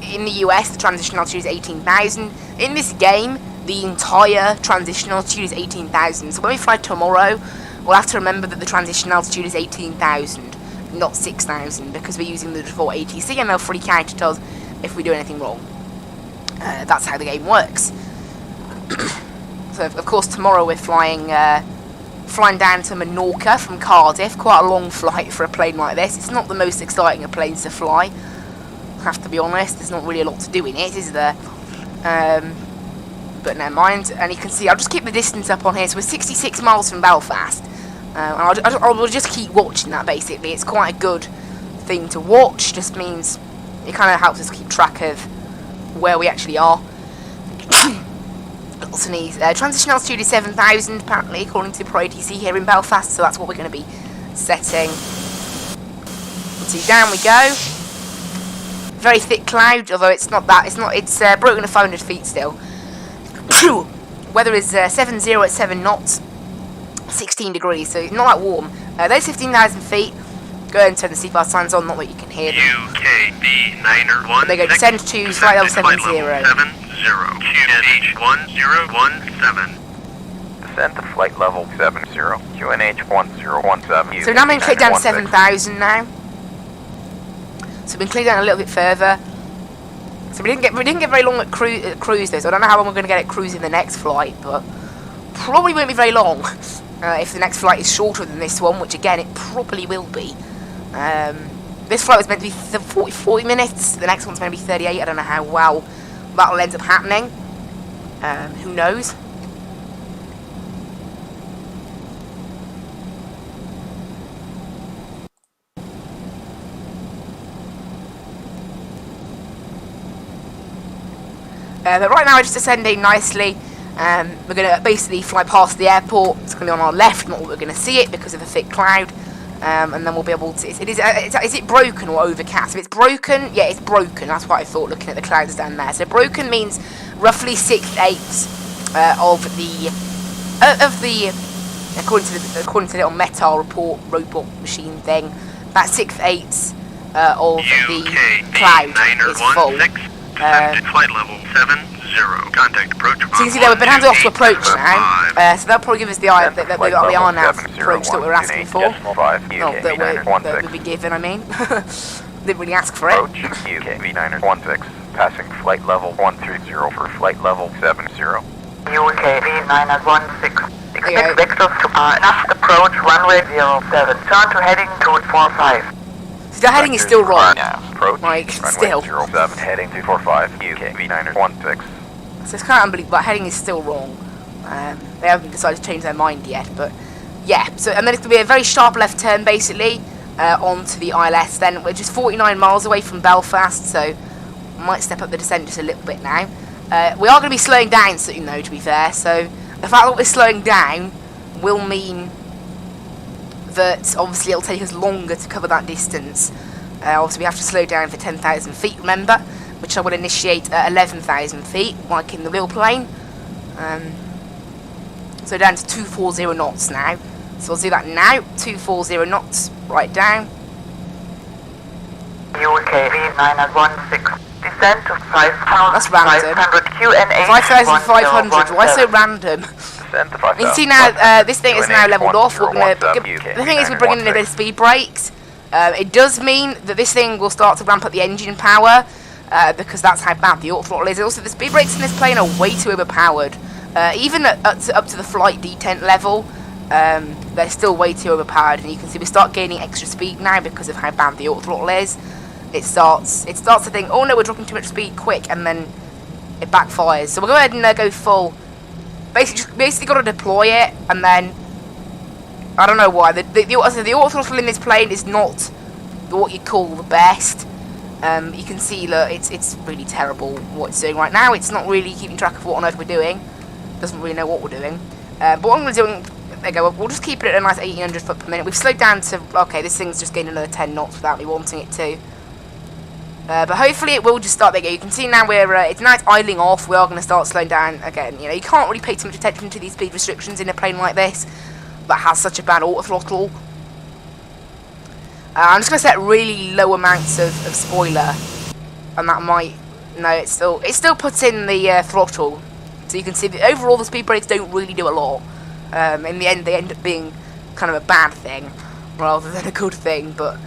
in the US, the transition altitude is 18,000. In this game, the entire transition altitude is 18,000. So when we fly tomorrow, we'll have to remember that the transition altitude is 18,000, not 6,000, because we're using the default ATC, and they'll freak out at us if we do anything wrong. That's how the game works. So, of course, tomorrow we're flying down to Menorca from Cardiff. Quite a long flight for a plane like this. It's not the most exciting of planes to fly, I have to be honest. There's not really a lot to do in it, is there? But never mind. And you can see, I'll just keep the distance up on here. So we're 66 miles from Belfast. And I'll just keep watching that, basically. It's quite a good thing to watch. Just means it kind of helps us keep track of where we actually are. Transition altitude is 7,000 apparently, according to ProATC here in Belfast, so that's what we're going to be setting. So down we go. Very thick cloud, although it's not that. It's broken at 500 feet still. Weather is 70 at 7 knots, 16 degrees, so not that warm. There's 15,000 feet. Go ahead and turn the seatbelt signs on, not that you can hear them. UKB 9er They go descend to flight level 70. QNH 1017. Descend to flight level 70. QNH 1017. So now I'm going to click down to 7,000 now. So we've been cleared down a little bit further. So we didn't get very long at cruise though, so I don't know how long we're going to get at cruise in the next flight, but probably won't be very long. If the next flight is shorter than this one, which again, it probably will be. This flight was meant to be 40 minutes. The next one's going to be 38. I don't know how well that'll end up happening. Who knows? But right now, we're just descending nicely. We're going to basically fly past the airport. It's going to be on our left, not we're going to see it because of the thick cloud. And then we'll be able to... Is it broken or overcast? If it's broken, yeah, it's broken. That's what I thought, looking at the clouds down there. So broken means roughly 6/8 of the according to the little Metal robot machine thing, about 6/8 of the cloud is full. Flight level 70. Contact approach. So you can see there, we've been handed off to approach now. So they'll probably give us the RNAV approach that we were asking for. Not that we've been given, I mean. Didn't really ask for it. Approach UK V9er 16, passing flight level 130 for flight level 70. UK V916. There you go. Expect vectors to just approach runway 07. Turn to heading 245. So the heading is still wrong. Approach. Like, runway still. 07, heading 245, UK V916. So it's kind of unbelievable. That heading is still wrong. They haven't decided to change their mind yet, but yeah. So and then it's going to be a very sharp left turn, basically, onto the ILS. Then we're just 49 miles away from Belfast, so I might step up the descent just a little bit now. We are going to be slowing down soon, though, to be fair. So the fact that we're slowing down will mean that obviously it'll take us longer to cover that distance. Obviously we have to slow down for 10,000 feet, remember, which I will initiate at 11,000 feet, like in the real plane. So down to 240 knots now. So I'll do that now. 240 knots, right down. UK V916. Descent to 5,500 That's random. QNH. 5,500. Why so random? Descend to 5,000. You can see now, this thing is now leveled off. We're gonna. The thing is, we're bringing in a bit of speed brakes. It does mean that this thing will start to ramp up the engine power because that's how bad the auto throttle is. Also, the speed brakes in this plane are way too overpowered. Even up to the flight detent level, they're still way too overpowered. And you can see we start gaining extra speed now because of how bad the auto throttle is. It starts to think, oh no, we're dropping too much speed, quick, and then it backfires. So we'll go ahead and go full. Basically got to deploy it, and then I don't know why the auto throttle in this plane is not what you'd call the best. You can see that it's really terrible what it's doing right now. It's not really keeping track of what on earth we're doing. Doesn't really know what we're doing. But what I'm going to do, there you go. We'll just keep it at a nice 1,800 foot per minute. We've slowed down to okay. This thing's just gained another 10 knots without me wanting it to. But hopefully it will just start. There you go. You can see now it's now it's idling off. We are going to start slowing down again. You know, you can't really pay too much attention to these speed restrictions in a plane like this that has such a bad auto throttle. I'm just going to set really low amounts of spoiler, and that might it still puts in the throttle. So you can see that overall the speed brakes don't really do a lot. In the end, they end up being kind of a bad thing rather than a good thing. But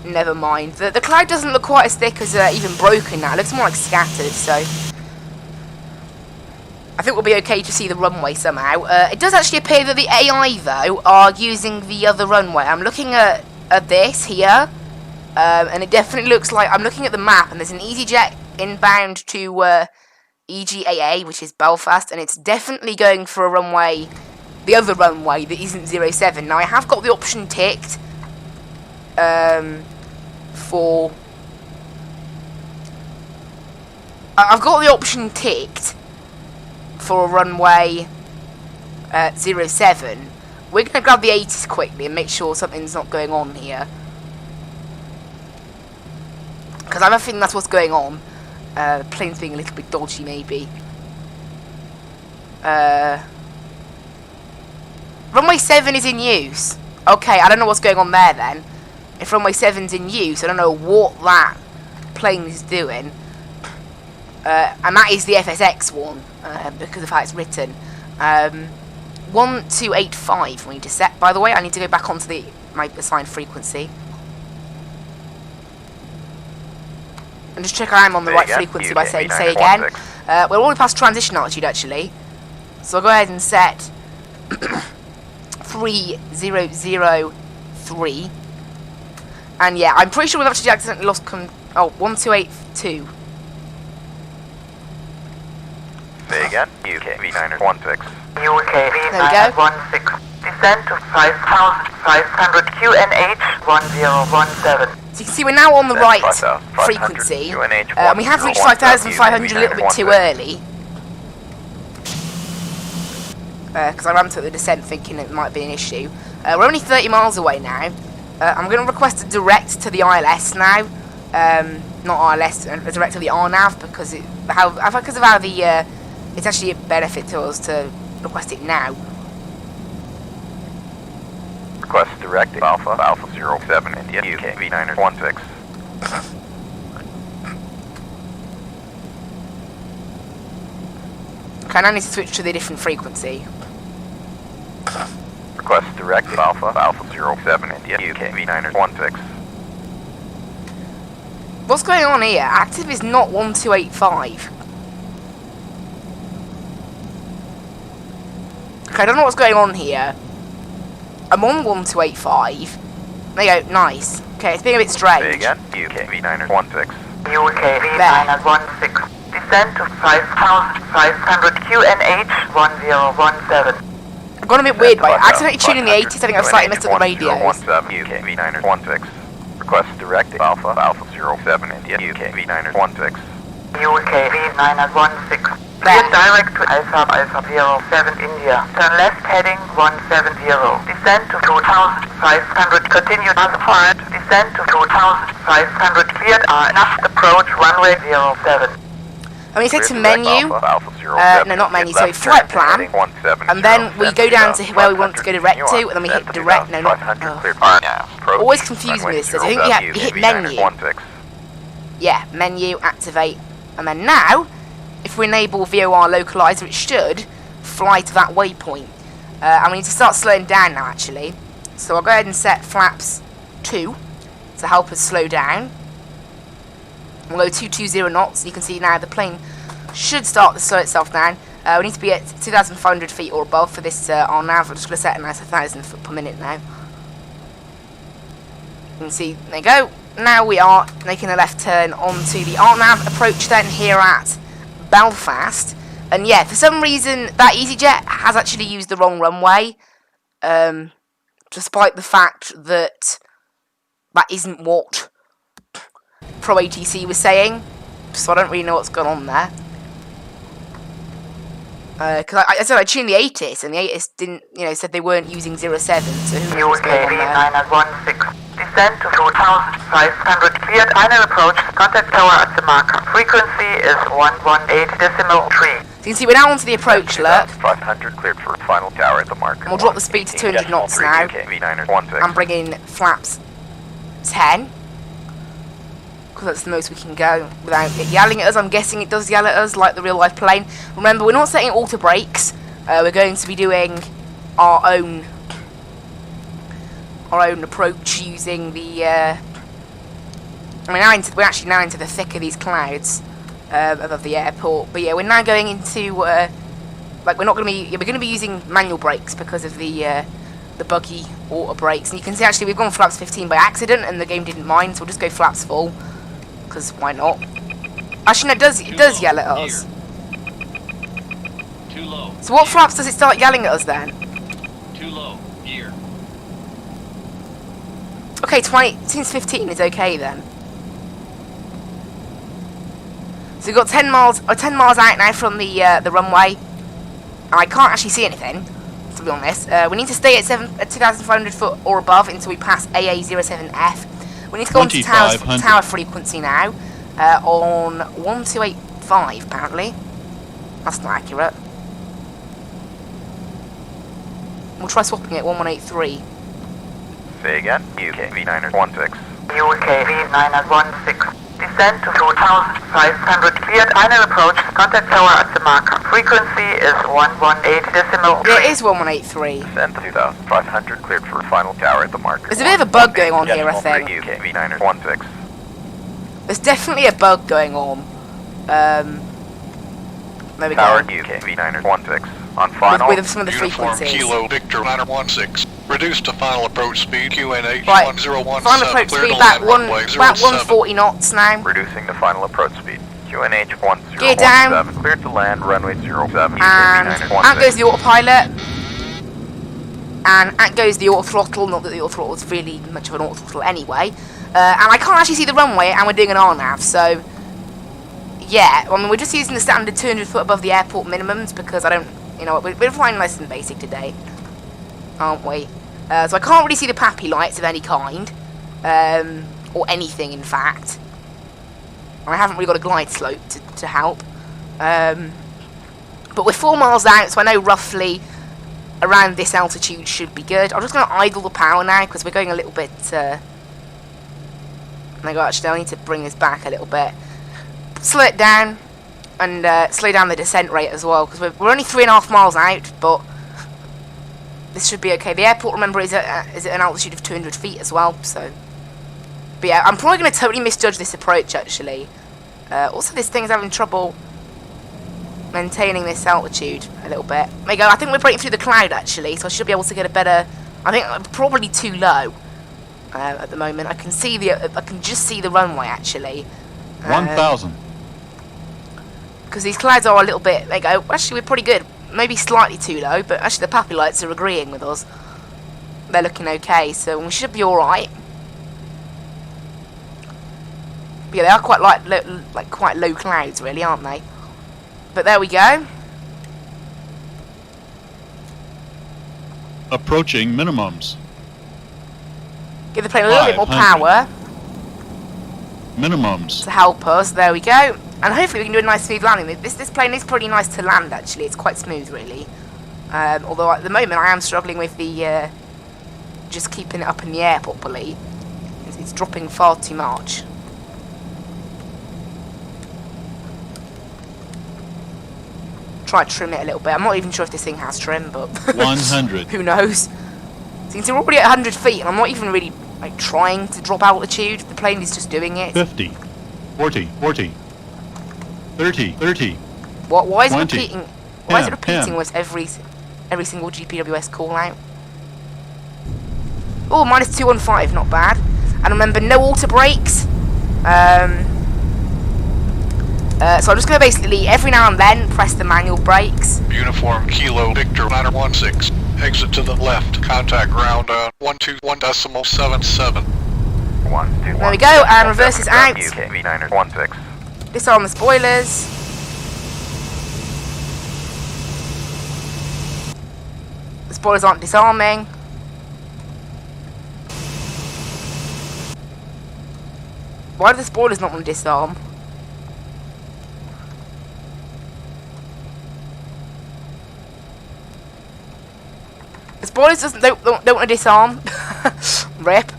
never mind. The cloud doesn't look quite as thick as even broken now. It looks more like scattered, so I think we'll be okay to see the runway somehow. It does actually appear that the AI, though, are using the other runway. I'm looking at this here, and it definitely looks like, I'm looking at the map, and there's an EasyJet inbound to EGAA, which is Belfast, and it's definitely going for a runway, the other runway that isn't 07. Now, I have got the option ticked, I've got the option ticked for a runway 07. We're going to grab the 80s quickly and make sure something's not going on here, because I have a feeling that's what's going on. The plane's being a little bit dodgy, maybe. Runway 7 is in use. Okay, I don't know what's going on there then. If runway 7's in use, I don't know what that plane is doing. And that is the FSX one, because of how it's written. 1285 we need to set, by the way. I need to go back onto my assigned frequency. And just check I'm on the right frequency by saying say again. We're already past transition altitude, actually. So I'll go ahead and set 3003. And yeah, I'm pretty sure we've actually accidentally lost 1282. Say again. UK V916. UK V916. Descent to 5,500 QNH 1017. So you can see we're now on the right frequency. We have reached 5,500 a little bit too early. Because I ramped up the descent thinking it might be an issue. We're only 30 miles away now. I'm going to request a direct to the ILS now. Not ILS, a direct to the RNAV because of how the it's actually a benefit to us to request it now. Request direct Alpha 07 India UK V916. Okay, now I need to switch to the different frequency. Request direct Alpha 07 India UK V916. What's going on here? Active is not 1285. Okay, I don't know what's going on here. I'm on 1285. There you go, nice. Okay, it's being a bit strange. Say again, UK V916. UK V916. Descent to 5,500 QNH 1017. I've gone a bit weird by accidentally tuning the 80s. I think I've slightly messed up the radios. 17 UK V916. Request direct Alpha 07 India UK V916. UK V916. Clear direct to Alpha 07 India. Turn left heading 170. Descend to 2,500. Continue as planned. Descend to 2,500. Cleared enough. Approach runway 07. I mean, it said to menu, no, not menu, sorry, flight plan, and then we go down to where we want to go direct to, and then we hit direct, no, not, always confused me with this, I think you hit menu, yeah, menu, activate, and then now, if we enable VOR localizer, it should fly to that waypoint, and we need to start slowing down now, actually, so I'll go ahead and set flaps 2, to help us slow down. We'll go 220 knots. You can see now the plane should start to slow itself down. We need to be at 2,500 feet or above for this our nav. I'm just going to set it as 1,000 foot per minute now. You can see, there you go. Now we are making a left turn onto the RNAV approach then here at Belfast. And yeah, for some reason that EasyJet has actually used the wrong runway. Despite the fact that that isn't what ProATC was saying, so I don't really know what's going on there. Because I said I tuned the ATIS, and the ATIS didn't, said they weren't using 07, so who knows what's going on there. Descend to 2,500. Cleared final approach. Contact tower at the marker. Frequency is 118.3. So you can see we're now onto the approach look. 500 cleared for final tower at the marker. And we'll drop the speed to 200 knots now. And bring in flaps 10. Because that's the most we can go without it yelling at us. I'm guessing it does yell at us like the real life plane. Remember, we're not setting auto brakes. We're going to be doing our own approach using the. We're actually now into the thick of these clouds above the airport. But yeah, we're now going into we're going to be using manual brakes because of the buggy auto brakes. And you can see actually we've gone flaps 15 by accident, and the game didn't mind, so we'll just go flaps full. Because why not? Actually, no, it does yell at us. Too low. So what flaps does it start yelling at us then? Too low. Gear. Okay, since 15 is okay then. So we've got 10 miles out now from the runway. And I can't actually see anything, to be honest. We need to stay at 2,500 foot or above until we pass AA07F. We need to go on to tower frequency now, on 1285 apparently. That's not accurate. We'll try swapping it, 1183. Say again, UK V916. UK V916. Descend to 2,500. Cleared final approach. Contact tower at the marker. Frequency is 118.3. Yeah, it is 1183. Descend to 2,500 cleared for final tower at the marker. There's a bit of a bug going on here, I think. UK V916. There's definitely a bug going on. There we Tower go. UK V916. On final. With some of the Uniform frequencies. Kilo Victor 916. Reduced to final approach speed QNH Right, 1017. final approach Clear speed to about land runway 07. 140 knots now. Reducing the final approach speed. QNH 1017. Gear down. Cleared to land runway 07. And out goes the autopilot. And out goes the auto throttle. Not that the auto throttle is really much of an auto throttle anyway. And I can't actually see the runway, and we're doing an RNAV, so yeah. I mean, we're just using the standard 200 foot above the airport minimums because I don't, we're flying less than basic today, aren't we? So I can't really see the PAPI lights of any kind, or anything, in fact. And I haven't really got a glide slope to help. But we're 4 miles out, so I know roughly around this altitude should be good. I'm just going to idle the power now because we're going a little bit. Actually, I need to bring this back a little bit. Slow it down, and slow down the descent rate as well because we're only 3.5 miles out, but this should be okay. The airport, remember, is at an altitude of 200 feet as well, so. But yeah, I'm probably going to totally misjudge this approach, actually. Also, this thing is having trouble maintaining this altitude a little bit. There you go. I think we're breaking through the cloud actually, so I should be able to get a better. I think I'm probably too low at the moment. I can just see the runway actually. 1,000. Because these clouds are a little bit. There you go. Actually, we're pretty good. Maybe slightly too low, but actually the puppy lights are agreeing with us. They're looking okay, so we should be all right. But yeah, they are quite like quite low clouds, really, aren't they? But there we go. Approaching minimums. Give the plane a little bit more power. Minimums. To help us. There we go. And hopefully we can do a nice smooth landing. This plane is pretty nice to land, actually. It's quite smooth, really. Although at the moment I am struggling with the just keeping it up in the air properly. It's dropping far too much. Try to trim it a little bit. I'm not even sure if this thing has trim, but 100. Who knows? So you can see we're already at 100 feet, and I'm not even really like trying to drop altitude. The plane is just doing it. 50, 40, 40, 30, 30. What? Why is 20, it repeating? Why is it 10, repeating 10. with every single GPWS call out? Oh, minus 215, not bad. And remember, no auto brakes. So I'm just going to basically, every now and then, press the manual brakes. Uniform Kilo Victor Ladder 16. Exit to the left. Contact ground 121.77. 121. There we go, and reverse is out. UK V9er 16. Disarm the spoilers. The spoilers aren't disarming. Why do the spoilers not want to disarm? The spoilers don't want to disarm. Rip. Go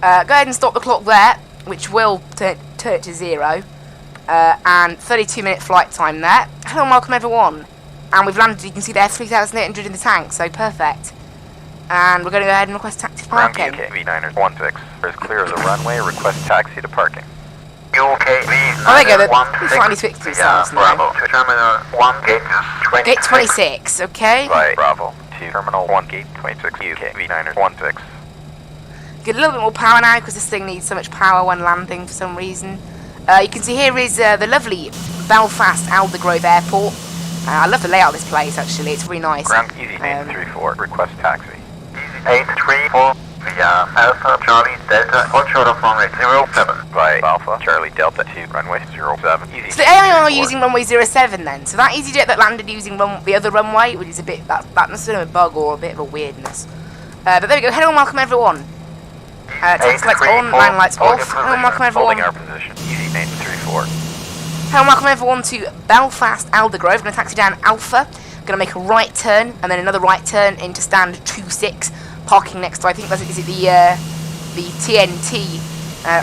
ahead and stop the clock there, which will turn it to 0. And 32-minute flight time there. Hello and welcome everyone. And we've landed, you can see there, 3,800 in the tank, so perfect. And we're going to go ahead and request taxi to Ground parking. UK V9er 16. Is clear of the runway. Request taxi to parking. UK V9er Oh, there you go, they finally switched themselves now. Bravo to Terminal 1, Gate 26. Gate 26, okay. By Bravo to Terminal 1, Gate 26, UK V9er 16. Get a little bit more power now because this thing needs so much power when landing for some reason. You can see here is the lovely Belfast Aldergrove Airport. I love the layout of this place actually, it's really nice. Ground Easy 834, request taxi. Easy 834 via Alpha Charlie Delta, hold short of runway 07. By Alpha Charlie Delta to runway 07. Easy. So the AI are using runway 07 then. So that EasyJet that landed using the other runway, which is a bit, that must have been a bug or a bit of a weirdness. But there we go, hello and welcome everyone. Taxi lights on, line lights off. Hello and welcome everyone. Holding our position. Easy 834. Hello and welcome everyone to Belfast Aldergrove. I'm going to taxi down Alpha. I'm going to make a right turn and then another right turn into stand 26. Parking next to, I think, is it the TNT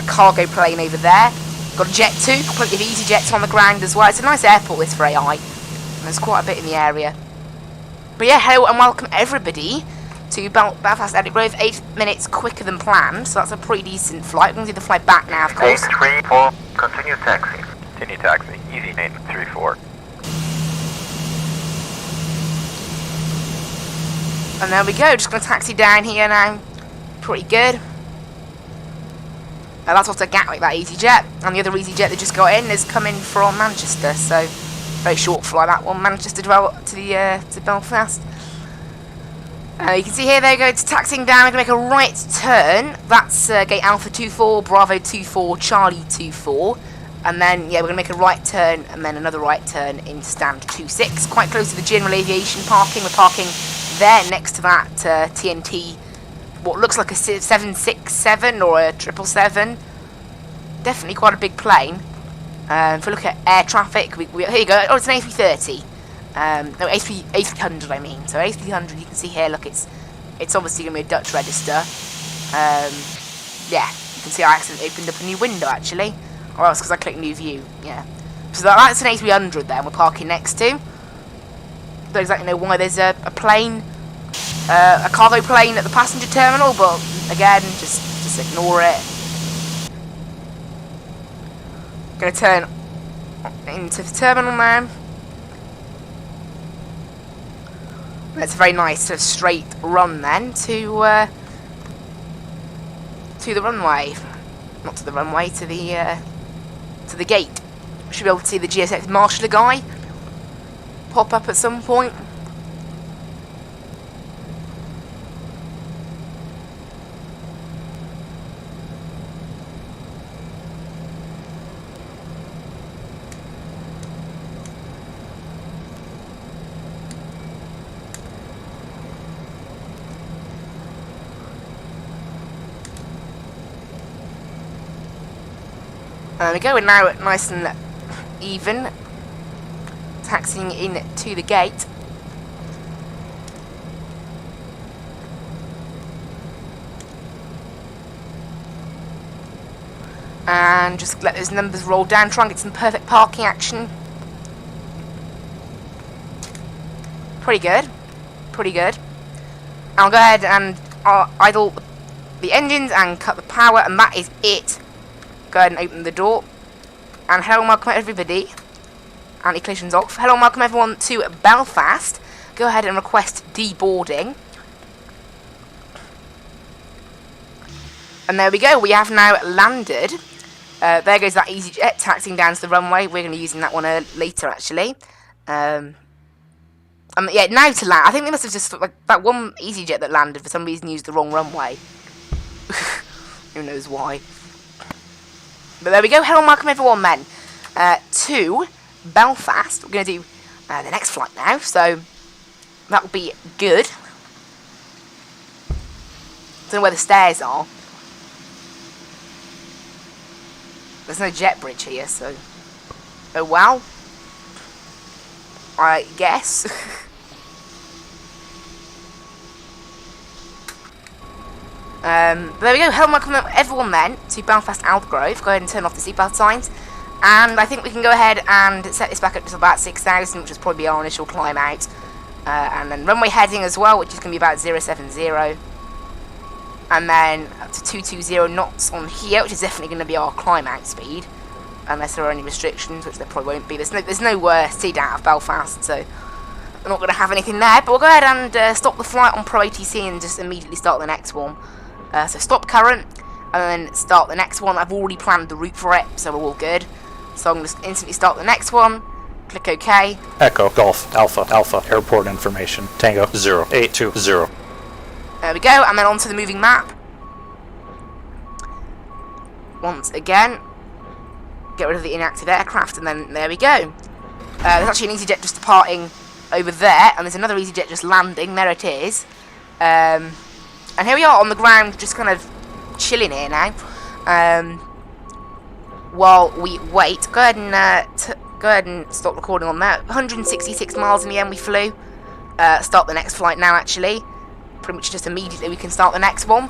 cargo plane over there. Got a Jet 2, plenty of EasyJets on the ground as well. It's a nice airport this for AI. There's quite a bit in the area. But yeah, hello and welcome everybody to Belfast Edinburgh, 8 minutes quicker than planned, so that's a pretty decent flight. We're going to do the flight back now, of course. 834, continue taxi. Continue taxi. Easy 834. And there we go, just going to taxi down here now. Pretty good. That's off to Gatwick, that EasyJet. And the other EasyJet that just got in is coming from Manchester, so very short flight that one, Manchester to Belfast. You can see here they go, it's taxiing down, we're going to make a right turn. That's gate Alpha 24, Bravo 24, Charlie 24. And then, yeah, we're going to make a right turn and then another right turn into stand 26. Quite close to the general aviation parking. We're parking there next to that TNT, what looks like a 767 or a 777. Definitely quite a big plane. If we look at air traffic, here you go, oh, it's an A330. No, A300 I mean. So A300, you can see here, look, it's obviously going to be a Dutch register. Yeah, you can see I accidentally opened up a new window actually. Or else because I clicked new view, yeah. So that's an A300 there, and we're parking next to. Don't exactly know why there's a plane, a cargo plane at the passenger terminal, but again, just ignore it. Gonna turn into the terminal now. That's a very nice sort of straight run then to the runway. Not to the runway, to the gate. Should be able to see the GSX marshaller guy pop up at some point. There we go, we're now nice and even, taxiing in to the gate. And just let those numbers roll down, try and get some perfect parking action. Pretty good, pretty good. I'll go ahead and idle the engines and cut the power, and that is it. Go ahead and open the door. And hello and welcome everybody. Anti-collision's off. Hello and welcome everyone to Belfast. Go ahead and request deboarding. And there we go, we have now landed. There goes that EasyJet taxiing down to the runway. We're going to be using that one later actually. Yeah, now to land. I think they must have just, like, that one EasyJet that landed for some reason used the wrong runway. Who knows why. But there we go, hello and welcome everyone then to Belfast. We're going to do the next flight now, so that will be good. Don't know where the stairs are. There's no jet bridge here, so... Oh well. I guess. But there we go, hello and welcome everyone then to Belfast Aldergrove. Go ahead and turn off the seatbelt signs. And I think we can go ahead and set this back up to about 6,000, which will probably be our initial climb out. And then runway heading as well, which is going to be about 070. And then up to 220 knots on here, which is definitely going to be our climb out speed. Unless there are any restrictions, which there probably won't be. There's no seed out of Belfast, so we're not going to have anything there. But we'll go ahead and stop the flight on ProATC and just immediately start the next one. So stop current, and then start the next one. I've already planned the route for it, so we're all good. So I'm going to instantly start the next one. Click OK. Echo, Golf, Alpha, Alpha, airport information, Tango 0820. There we go, and then onto the moving map. Once again, get rid of the inactive aircraft, and then there we go. There's actually an EasyJet just departing over there, and there's another EasyJet just landing. There it is. And here we are on the ground, just kind of chilling here now. While we wait, go ahead and stop recording on that. 166 miles in the end we flew. Start the next flight now actually. Pretty much just immediately we can start the next one.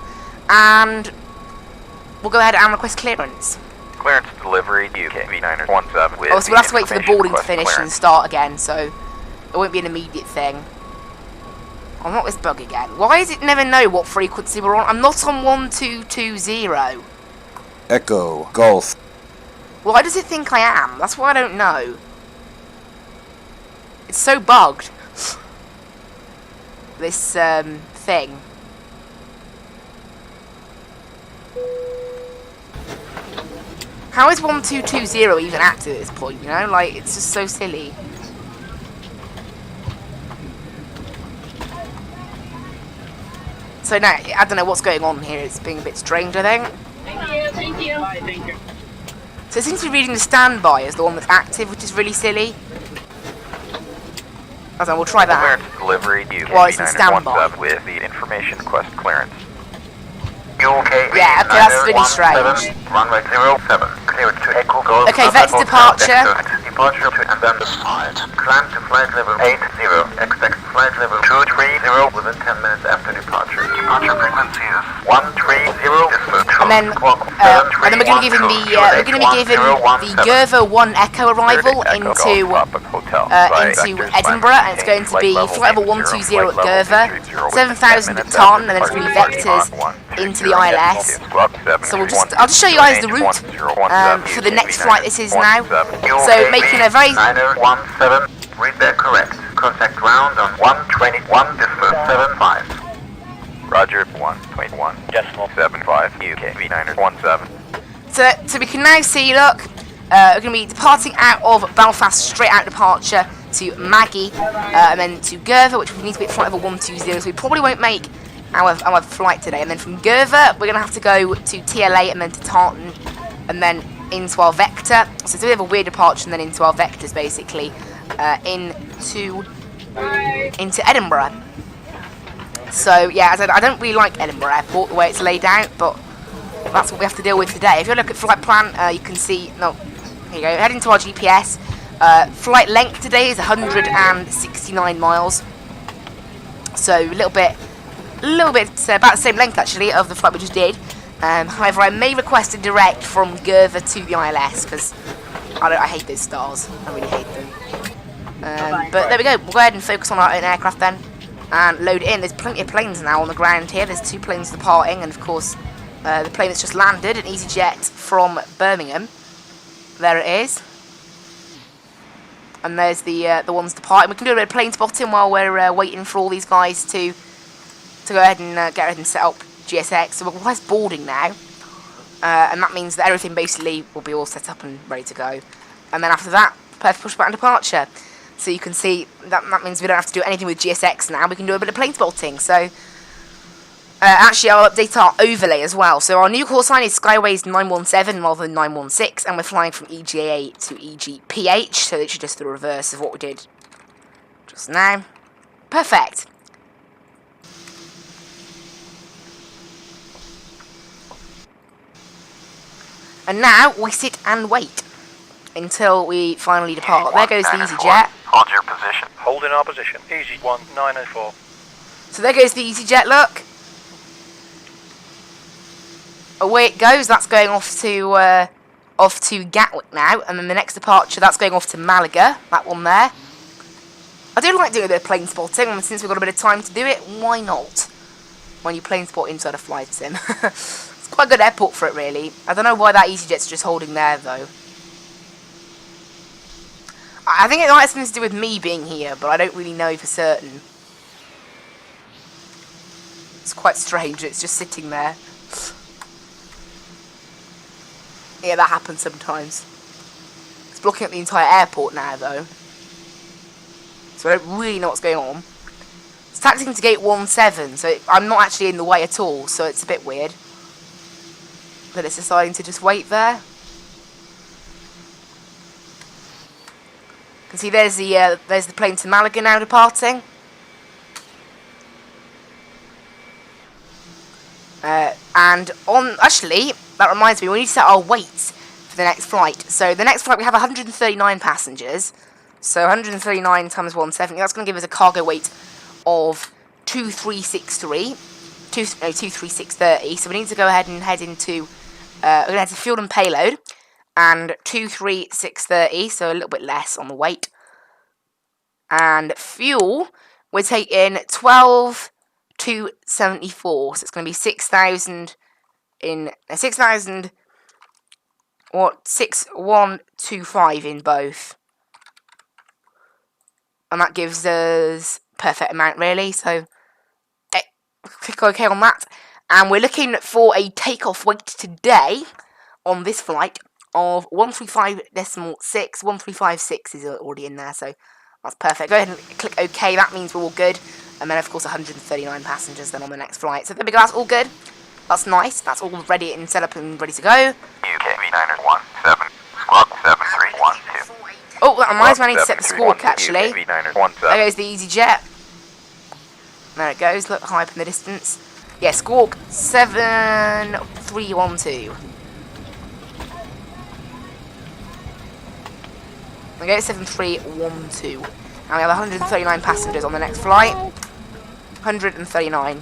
And we'll go ahead and request clearance. Clearance delivery, UK V917 with... Oh, so we'll have to wait for the boarding to finish and start again, so it won't be an immediate thing. Oh, not this bug again. Why does it never know what frequency we're on? I'm not on 1220. Echo, Golf. Why does it think I am? That's why I don't know. It's so bugged. This, thing. How is 1220 even active at this point, you know? Like, it's just so silly. So now, I don't know what's going on here. It's being a bit strange, I think. Thank you. Bye, thank you. So it seems to be reading the standby as the one that's active, which is really silly. I don't know, we'll try that. Clearance delivery, UK Well, it's in standby. V917 with the information request clearance. UK Yeah, okay, that's really strange. Runway 07, cleared to Echo Golf. Okay, vector departure. Departure to and then climb to flight level 80. Expect flight level 230 within 10 minutes after departure. Departure frequency is 130. And then we're going to be given the Gerva 1 Echo arrival into Edinburgh, and it's going to be flight level 120 at Gerva, 7,000 at Taunton, and then it's going to be vectors into the ILS. So I'll just show you guys the route for the next flight this is now. So making a very... 917, read that correct. contact ground on 121 distance 75. Roger, 121. Decimal 75. UK V917. So we can now see, look, we're going to be departing out of Belfast, straight out departure to Maggie, and then to Gertha, which we need to be at flight level 120, so we probably won't make our flight today. And then from Gertha, we're going to have to go to TLA and then to Tartan, and then into our vector. So it's a bit of a weird departure, and then into our vectors, basically, into Edinburgh. So yeah, as I don't really like Edinburgh Airport the way it's laid out, but that's what we have to deal with today. If you look at flight plan, you can see, no, here you go, heading to our GPS. Flight length today is 169 miles. So a little bit, about the same length actually of the flight we just did. However, I may request a direct from Gertha to the ILS because I hate those stars. I really hate them. But there we go. We'll go ahead and focus on our own aircraft then and load it in. There's plenty of planes now on the ground here. There's 2 planes departing, and of course the plane that's just landed, an EasyJet from Birmingham. There it is. And there's the ones departing. We can do a bit of plane spotting while we're waiting for all these guys to go ahead and get ahead and set up GSX. So we're request boarding now, and that means that everything basically will be all set up and ready to go. And then after that, prepare for pushback and departure. So you can see that means we don't have to do anything with GSX now. We can do a bit of plane spotting. So actually, I'll update our overlay as well. So our new call sign is Skyways 917 rather than 916, and we're flying from EGA to EGPH. So literally just the reverse of what we did just now. Perfect. And now we sit and wait until we finally depart. There goes the EasyJet. Hold your position. Hold in our position. Easy 1904. So there goes the EasyJet, look. Away it goes. That's going off to Gatwick now, and then the next departure, that's going off to Malaga. That one there. I do like doing a bit of plane spotting, and since we've got a bit of time to do it, why not? When you plane spot inside a flight sim. It's quite a good airport for it, really. I don't know why that EasyJet's just holding there, though. I think it might have something to do with me being here, but I don't really know for certain. It's quite strange, it's just sitting there. Yeah, that happens sometimes. It's blocking up the entire airport now, though. So I don't really know what's going on. It's taxiing to gate 17, so I'm not actually in the way at all, so it's a bit weird. But it's deciding to just wait there. You can see there's the plane to Malaga now departing. And actually, that reminds me, we need to set our weights for the next flight. So the next flight we have 139 passengers. So 139 times 170, that's going to give us a cargo weight of 23630. So we need to go ahead and head into, we're going to head to fuel and payload. And 23630, so a little bit less on the weight. And fuel, we're taking 12,274, so it's going to be 6,000 in 6,000. What 6125 in both, and that gives us perfect amount really. So click OK on that, and we're looking for a takeoff weight today on this flight of 135.6. 1356 is already in there, so that's perfect. Go ahead and click OK. That means we're all good. And then, of course, 139 passengers then on the next flight. So there we go. That's all good. That's nice. That's all ready and set up and ready to go. UK V917, squawk 7312. Oh, that reminds me, I need to set the squawk actually. There goes the EasyJet. There it goes. Look, high up in the distance. Yeah, squawk 7312. Okay, 7312. And we have 139 passengers on the next flight. 139.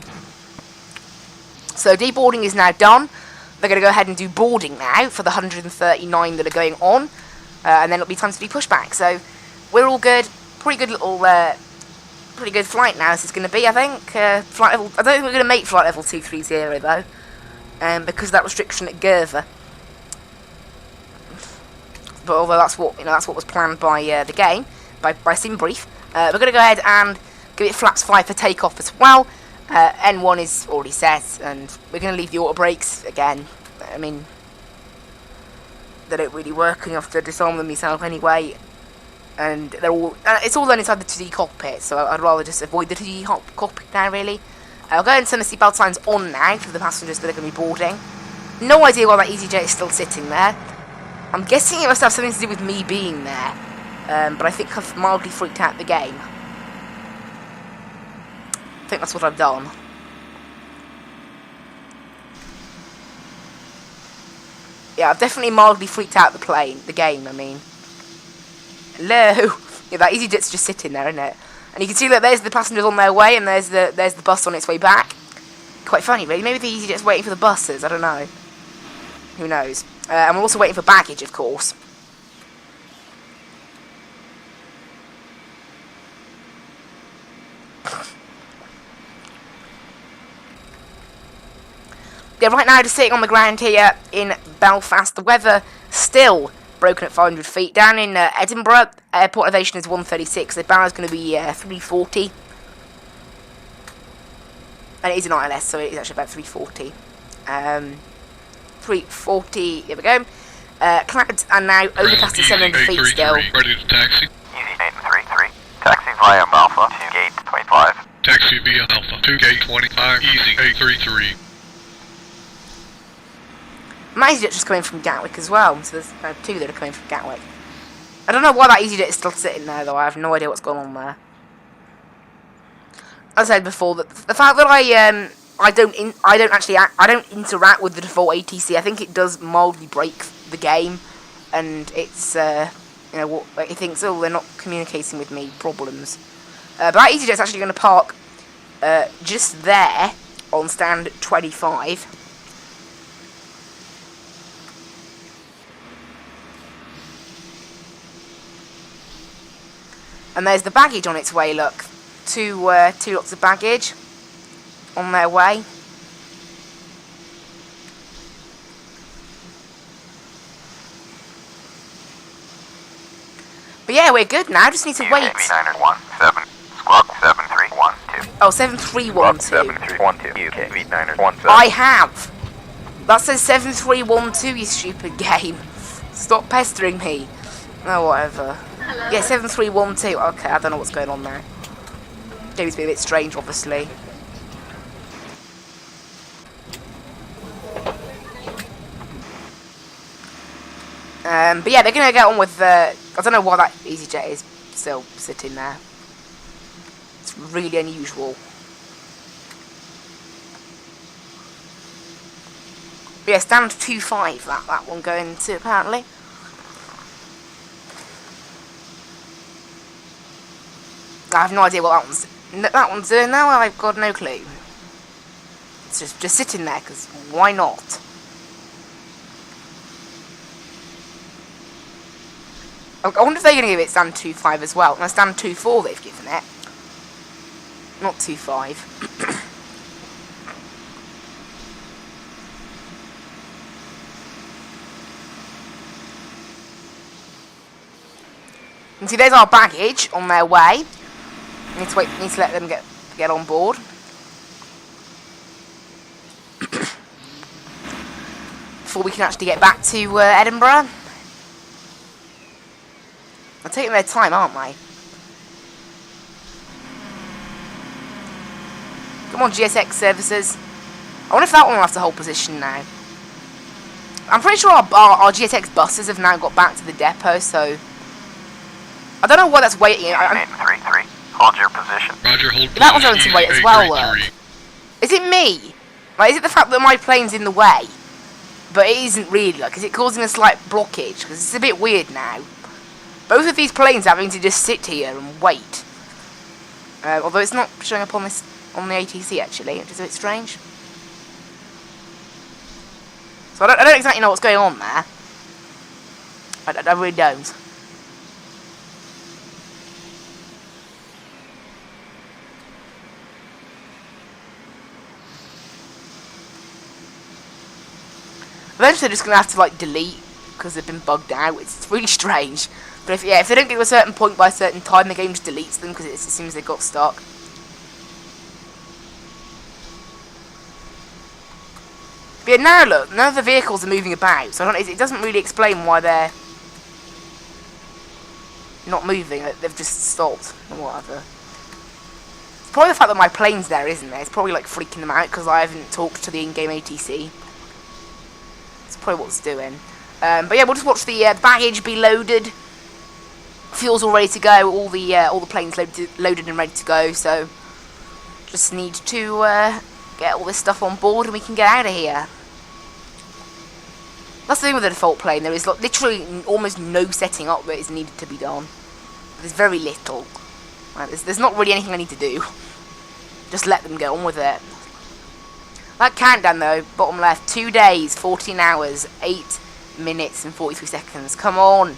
So deboarding is now done. They're going to go ahead and do boarding now for the 139 that are going on. And then it'll be time to do pushback. So we're all good. Pretty good little, pretty good flight now this is going to be, I think. Flight level, I don't think we're going to make flight level 230 though. Because of that restriction at Gertha. But although that's what was planned by the game, by Simbrief, We're going to go ahead and give it flaps 5 for takeoff as well. N1 is already set, and we're going to leave the auto brakes again. I mean, they don't really work, and you have to disarm them yourself anyway. And they're all, it's all done inside the 2D cockpit, so I'd rather just avoid the 2D cockpit now, really. I'll go ahead and turn the seatbelt signs on now for the passengers that are going to be boarding. No idea why that EasyJet is still sitting there. I'm guessing it must have something to do with me being there, but I think I've mildly freaked out the game. I think that's what I've done. Yeah, I've definitely mildly freaked out the game, I mean. Hello! Yeah, that EasyJet's just sitting there, isn't it? And you can see that there's the passengers on their way, and there's the bus on its way back. Quite funny, really. Maybe the EasyJet's waiting for the buses, I don't know. Who knows? And we're also waiting for baggage, of course. Yeah, right now, just sitting on the ground here in Belfast. The weather still broken at 500 feet. Down in Edinburgh, airport elevation is 136. The barrel is going to be 340. And it is an ILS, so it is actually about 340. 340, here we go. Clouds are now overcast at 700 feet still. Ready to taxi. Easy 833. Taxi via Alpha to gate 25. Taxi via Alpha to gate 25. Easy 833. My EasyJet's just coming from Gatwick as well, so there's two that are coming from Gatwick. I don't know why that EasyJet is still sitting there, though. I have no idea what's going on there. As I said before, the fact that I don't interact with the default ATC, I think it does mildly break the game, and it's you know what, like, it thinks, oh, they're not communicating with me, problems. But that EasyJet's actually going to park just there on stand 25. And there's the baggage on its way, look. Two lots of baggage on their way. But yeah, we're good now, just need to wait. V917, squawk 7312. Oh, 7312. 7312, UK V917. I have. That says 7312, you stupid game. Stop pestering me. Oh, whatever. Hello. Yeah, 7312. Okay, I don't know what's going on there. Game's been a bit strange, obviously. But yeah, they're going to get on with I don't know why that EasyJet is still sitting there. It's really unusual. But yeah, stand 25, that one going to, apparently. I have no idea what that one's doing now. I've got no clue. It's just sitting there, because why not? I wonder if they're going to give it stand 2.5 as well. No, stand 2.4 they've given it. Not 2.5. And see, there's our baggage on their way. We need to wait. Need to let them get on board. Before we can actually get back to Edinburgh. They're taking their time, aren't they? Come on, GSX services. I wonder if that one will have to hold position now. I'm pretty sure our GSX buses have now got back to the depot, so I don't know why that's waiting. 833. Hold your position. Roger, hold position. That one's going to wait as well, look. Is it me? Like, is it the fact that my plane's in the way? But it isn't really, like, is it causing a slight blockage? Because it's a bit weird now. Both of these planes having to just sit here and wait. Although it's not showing up on the ATC, actually, which is a bit strange. So I don't exactly know what's going on there. I really don't. Eventually they're just going to have to, like, delete because they've been bugged out. It's really strange. But if they don't get to a certain point by a certain time, the game just deletes them because it assumes they got stuck. But yeah, now look, none of the vehicles are moving about, so it doesn't really explain why they're not moving. They've just stopped or whatever. It's probably the fact that my plane's there, isn't it? It's probably like freaking them out because I haven't talked to the in-game ATC. It's probably what's doing. But yeah, we'll just watch the baggage be loaded. Fuel's all ready to go. All the planes loaded and ready to go. So just need to get all this stuff on board and we can get out of here. That's the thing with the default plane. There is literally almost no setting up that is needed to be done. There's very little. Right, there's not really anything I need to do. Just let them go on with it. That countdown though, bottom left, 2 days, 14 hours, 8 minutes and 43 seconds. Come on.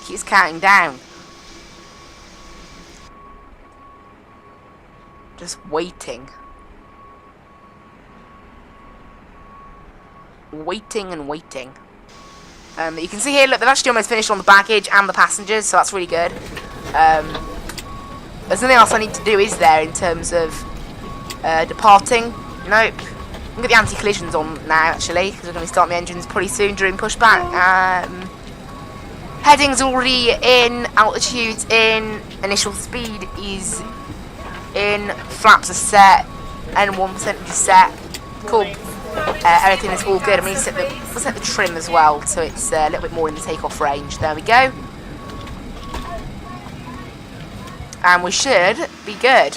Keeps counting down. Just waiting. Waiting and waiting. You can see here, look, they've actually almost finished on the baggage and the passengers, so that's really good. There's nothing else I need to do, is there, in terms of departing? Nope. I'm going to get the anti-collisions on now, actually, because we're going to start the engines pretty soon during pushback. Heading's already in, altitude's in, initial speed is in, flaps are set, N1% is set. Cool. Everything is all good. I mean, we'll set the trim as well, so it's a little bit more in the takeoff range. There we go. And we should be good.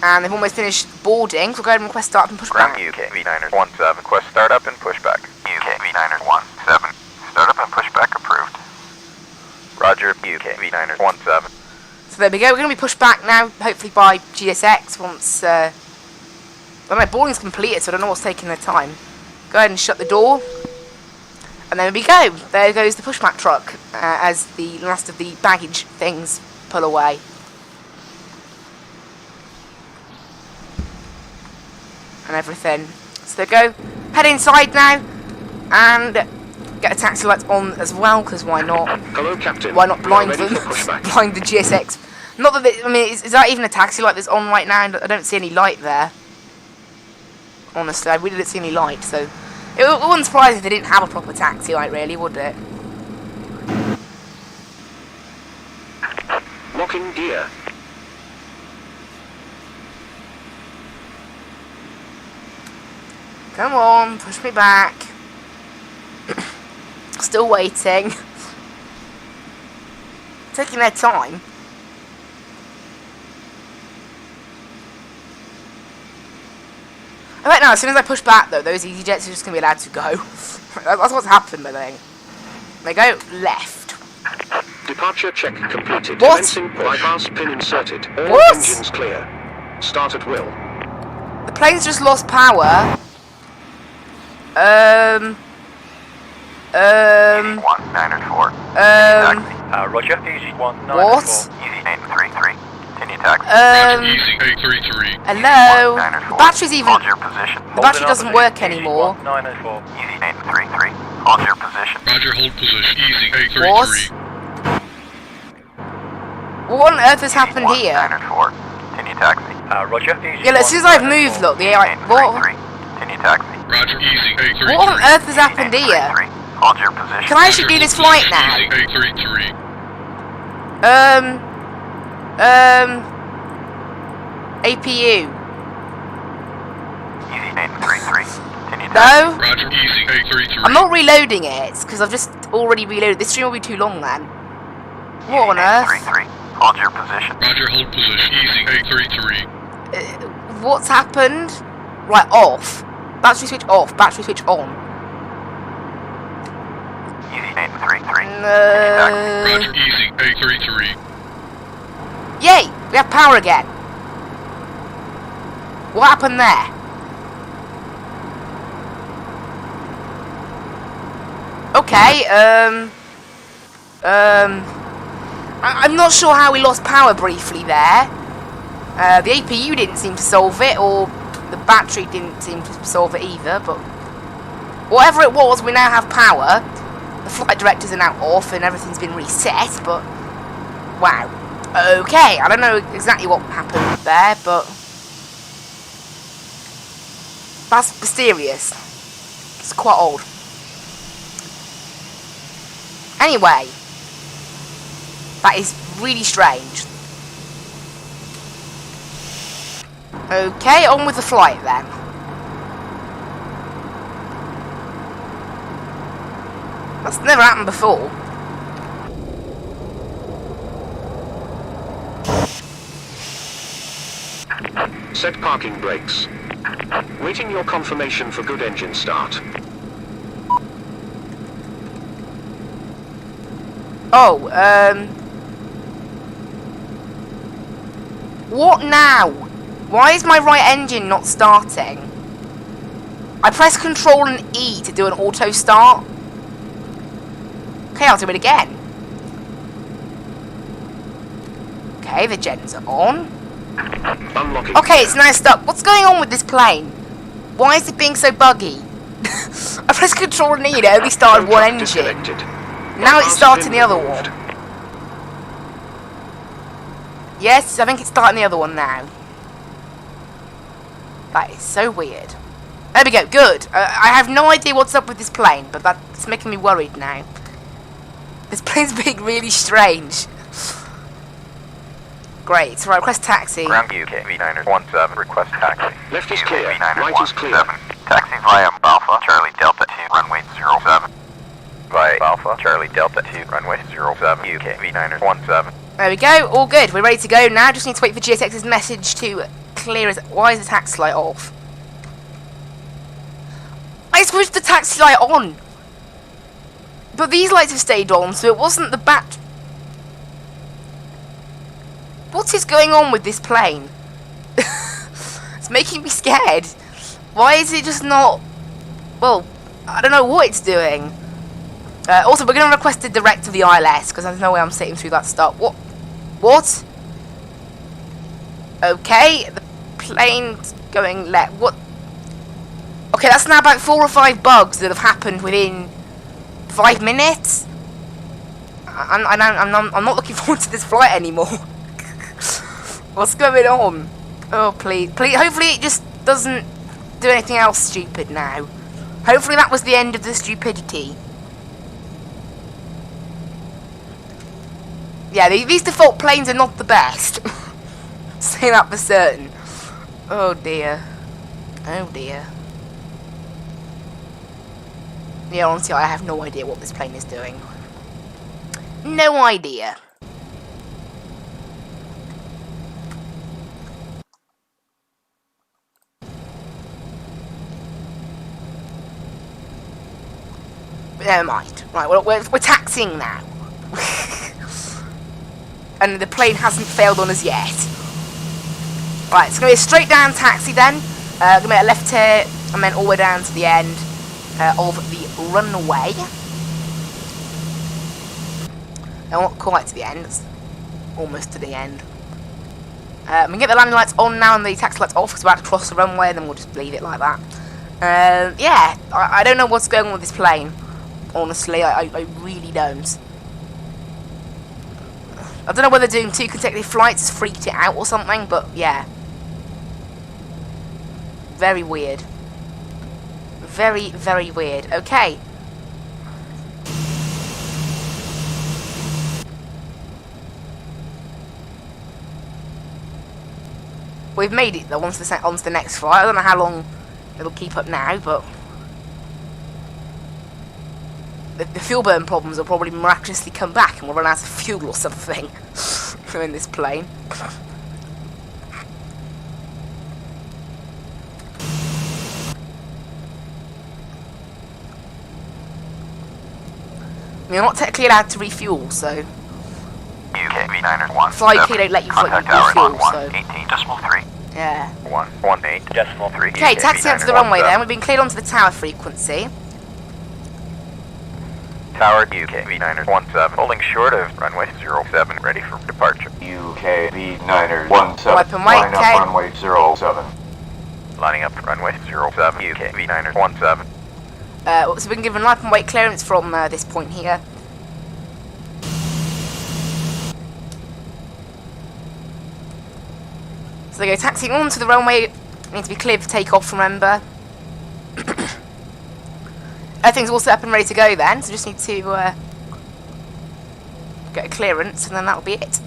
And they've almost finished boarding, so we'll go ahead and request start and pushback. Ground UK V917, request startup and pushback. UK V917, startup and pushback approved. Roger, UK V917. So there we go, we're going to be pushed back now, hopefully by GSX once, I don't know, boarding's completed, so I don't know what's taking their time. Go ahead and shut the door. And there we go, there goes the pushback truck, as the last of the baggage things pull away. And everything. So there we go, head inside now, and get a taxi lights on as well, because why not? Hello, Captain. Why not blind Ready them? for pushback. Blind the GSX. Not that I mean, is that even a taxi light that's on right now? I don't see any light there. Honestly, I really didn't see any light, so it wouldn't surprise if they didn't have a proper taxi light, really, would it? Locking gear. Come on, push me back. Still waiting. Taking their time. I bet now, as soon as I push back, though, those EasyJets are just going to be allowed to go. That's what's happened, I think. They go left. Departure check completed. What? Commencing bypass pin inserted. All What? engines clear. Start at will. The plane's just lost power. Roger, Easy 194. What? Easy 833. Continue taxi. Easy 833. Hello? The battery's even... Hold your position. The battery doesn't work anymore. 904. Easy 833. Hold your position. Roger, hold position. Easy 833. What? What on earth has happened here? 904. Continue taxi. Roger, Easy Yeah, look, as soon as I've moved, look, the AI... What? Continue taxi. Roger, Easy 833. What on earth has happened here? Hold your position. Can I actually do this flight now? Easy 833. APU. Easy 833. Continue taxi. No? Roger, Easy 833. I'm not reloading it, because I've just already reloaded. This stream will be too long then. What on earth? 833. Hold your position. Roger, hold position. Easy 833. What's happened? Right, off. Battery switch off. Battery switch on. Easy 833. Roger, Easy 833. Yay! We have power again. What happened there? Okay, I'm not sure how we lost power briefly there. The APU didn't seem to solve it, or the battery didn't seem to solve it either, but whatever it was, we now have power. the flight directors are now off and everything's been reset, but wow. Okay, I don't know exactly what happened there, but that's mysterious. It's quite old. Anyway, that is really strange. Okay, on with the flight then. That's never happened before. Set parking brakes. Waiting your confirmation for good engine start. Oh, what now? Why is my right engine not starting? I pressed Control and E to do an auto start. Okay, I'll do it again. Okay, the gens are on. Unlocking. Okay, it's now stuck. What's going on with this plane? Why is it being so buggy? I pressed Control and E and it only started one engine. Now it's starting the other one. Yes, I think it's starting the other one now. That is so weird. There we go, good. I have no idea what's up with this plane, but that's making me worried now. This plane's being really strange. Great, so right, request taxi. Ground UK V917, request taxi. Left is clear, right is clear. Taxi via Alpha, Charlie Delta 2, runway 07. Via Alpha, Charlie Delta 2, runway 07, UK V917. There we go, all good. We're ready to go now. Just need to wait for GSX's message to clear as... Why is the taxi light off? I switched the taxi light on! But these lights have stayed on, so it wasn't the bat... What is going on with this plane? It's making me scared. Why is it just not... Well, I don't know what it's doing. Also, we're going to request a direct to the ILS, because there's no way I'm sitting through that stop. What? What? Okay, the plane's going left. What? Okay, that's now about 4 or 5 bugs that have happened within 5 minutes. I'm not looking forward to this flight anymore. What's going on? Oh, please. Hopefully it just doesn't do anything else stupid now. Hopefully that was the end of the stupidity. Yeah, these default planes are not the best. Say that for certain. Oh dear. Oh dear. Yeah, honestly, I have no idea what this plane is doing. No idea. But never mind. Right, we're taxiing now. And the plane hasn't failed on us yet. Right, it's going to be a straight down taxi then. Going to make a left here and then all the way down to the end of the runway. Not quite to the end, it's almost to the end. We can get the landing lights on now and the taxi lights off because we're about to cross the runway, and then we'll just leave it like that. Yeah, I don't know what's going on with this plane. Honestly, I really don't. I don't know whether doing 2 consecutive flights has freaked it out or something, but yeah. Very weird. Very, very weird. Okay. We've made it though, onto the next flight. I don't know how long it'll keep up now, but the fuel burn problems will probably miraculously come back and we'll run out of fuel or something in this plane. You're not technically allowed to refuel, so UK V917. Fly don't let you refuel, so 18.3. yeah. 118.3. Okay, taxi onto the runway then. We've been cleared onto the tower frequency. Tower UK V917, holding short of runway 07, ready for departure. UK V917, Wipe and wait, line okay. up runway 07. Lining up runway 07, UK V917. So we've been given life and weight clearance from this point here. So they go taxiing onto the runway. Need to be cleared for takeoff, remember. Everything's all set up and ready to go then, so just need to get a clearance and then that'll be it.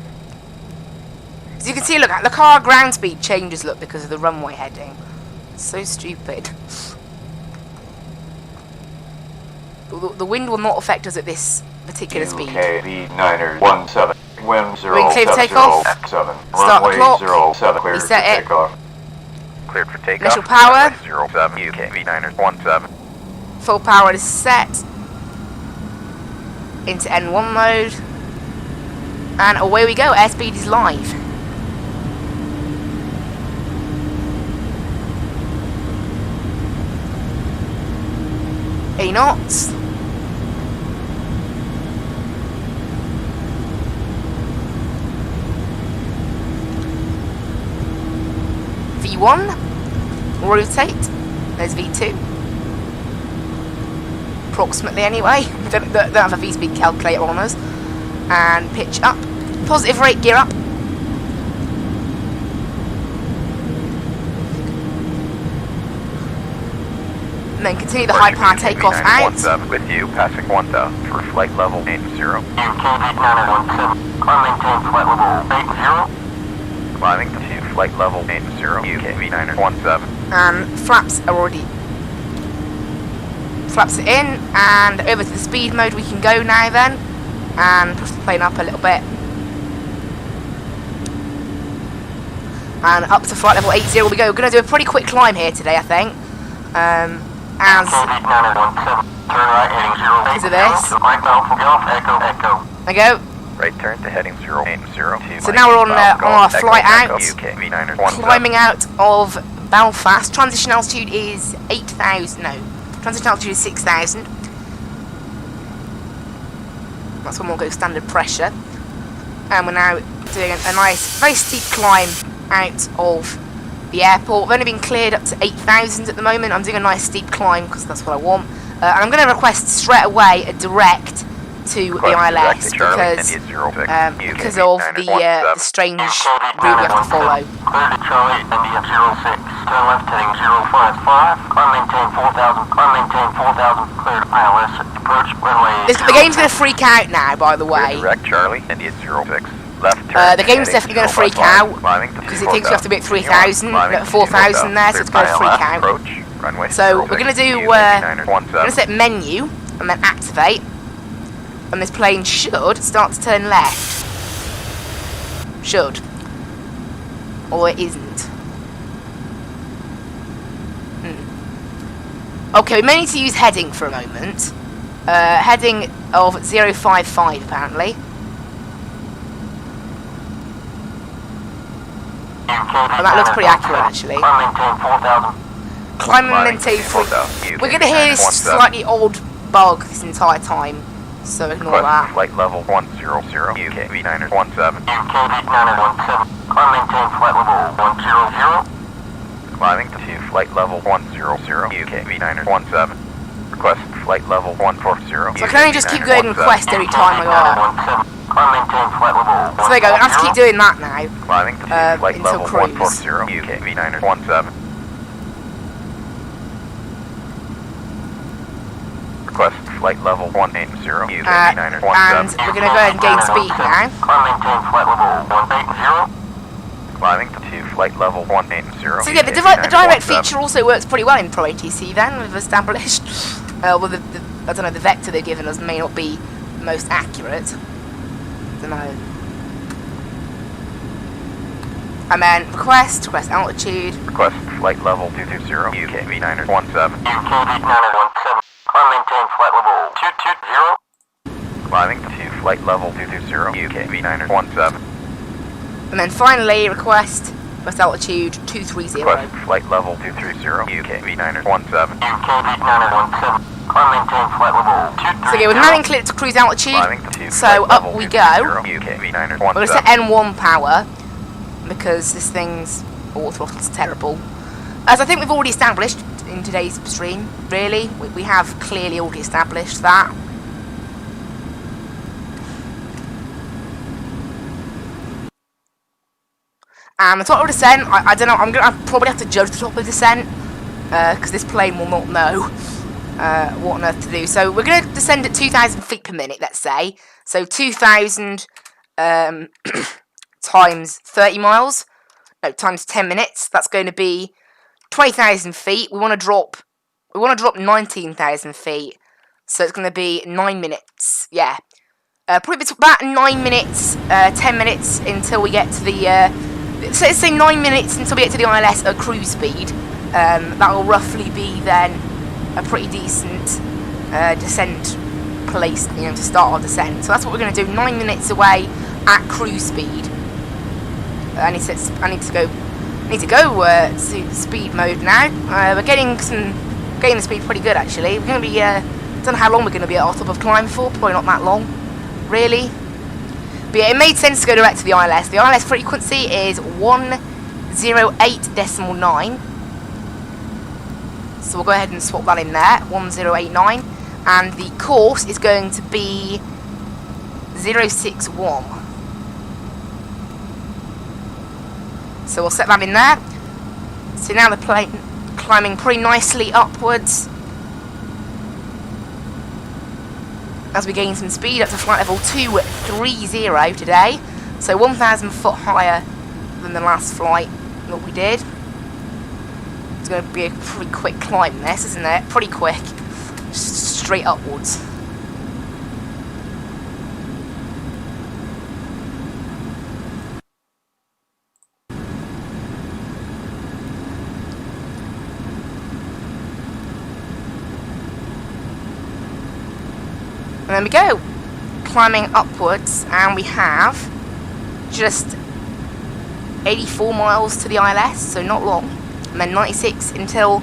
As you can see, look, the car ground speed changes, look, because of the runway heading. It's so stupid. The wind will not affect us at this particular speed. UKV917, wind 070, We're clear for takeoff. F7, Start the runway clock. 07, cleared Reset for it. takeoff. Cleared for takeoff. Initial power. 07, UKV917. Full power is set. Into N1 mode. And away we go, airspeed is live. A knots. V1. Rotate. There's V2. Approximately anyway. We don't have a V-speed calculator on us. And pitch up. Positive rate, gear up. And then continue the high power takeoff out. With you, passing 1000 for flight level 80. UKV917, climb maintain flight level 80. Climbing to flight level 80, UKV917. And flaps are already... Flaps are in, and over to the speed mode we can go now then. And push the plane up a little bit. And up to flight level 80 we go. We're going to do a pretty quick climb here today, I think. As because of this. There we go. Right turn to heading 080. So now we're on our flight out. Climbing out of Belfast. Transition altitude is 8,000. No. Transition altitude is 6,000. That's when we'll go standard pressure. And we're now doing a nice, very steep climb out of the airport. We've only been cleared up to 8,000 at the moment. I'm doing a nice steep climb because that's what I want. And I'm going to request straight away a direct to the ILS because of the strange route we have to follow. Charlie, India 06, turn left heading 055, climb maintain 4000, climb maintain 4000, cleared ILS, approach runway. The game's going to freak out now, by the way. Direct Charlie, India 06. Left turn the game's definitely going to freak out because it thinks we have to be at 3,000, 4,000 there, so it's going to freak out. So we're going to do, we're going to set menu and then activate, and this plane should start to turn left. Should. Or it isn't. Okay, we may need to use heading for a moment. Heading of 055 apparently. Oh, that looks pretty accurate actually. Climb and maintain 4,000. We're going to hear this slightly odd bug this entire time, so ignore that. Flight level 100, UKV917. UKV917, climb maintain flight level 100. Climbing to flight level 100, UKV917. Request flight level 140. So I can only just keep going request every time I go. Climb maintain flight level. So there you go, I have to keep doing that now. Climbing to flight until level cruise. 140, UKV917. Request flight level 180, UKV917. And we're going to go ahead and gain speed now. Climb maintain flight level 180. Climbing to flight level 180. So yeah, the direct feature also works pretty well in ProATC then, we've established. Well, I don't know, the vector they've given us may not be the most accurate. I don't know. And then request altitude. Request flight level 220, UKV917. UKV917, climb maintain flight level 220. Climbing to flight level 220, UKV917. And then finally request altitude 230. Request flight level 230, UKV917. UKV917, climb maintain flight level 230. So yeah, we're now in clear to cruise altitude. So up we go. We're going to set N1 power because this thing's autothrottle's terrible. As I think we've already established, in today's stream, really. We have clearly already established that. And the top of descent, I don't know, I'm going to probably have to judge the top of descent, because this plane will not know what on earth to do. So we're going to descend at 2,000 feet per minute, let's say. So 2,000 times 30 miles, no, times 10 minutes, that's going to be 20,000 feet. We want to drop 19,000 feet, so it's going to be 9 minutes, yeah. Probably about 9 minutes, 10 minutes until we get to the, so let's say 9 minutes until we get to the ILS at cruise speed. That will roughly be then a pretty decent descent place, you know, to start our descent. So that's what we're going to do. 9 minutes away at cruise speed. I need to go to speed mode now. We're getting the speed pretty good actually. We're going to be don't know how long we're going to be at our top of climb for. Probably not that long, really. But yeah, it made sense to go direct to the ILS. The ILS frequency is 108.9. So we'll go ahead and swap that in there, 1089. And the course is going to be 061. So we'll set that in there. So now the plane climbing pretty nicely upwards as we gain some speed up to flight level 230 today. So 1,000 foot higher than the last flight that we did. It's going to be a pretty quick climb this, isn't it? Pretty quick. Just straight upwards. And there we go, climbing upwards, and we have just 84 miles to the ILS, so not long, and then 96 until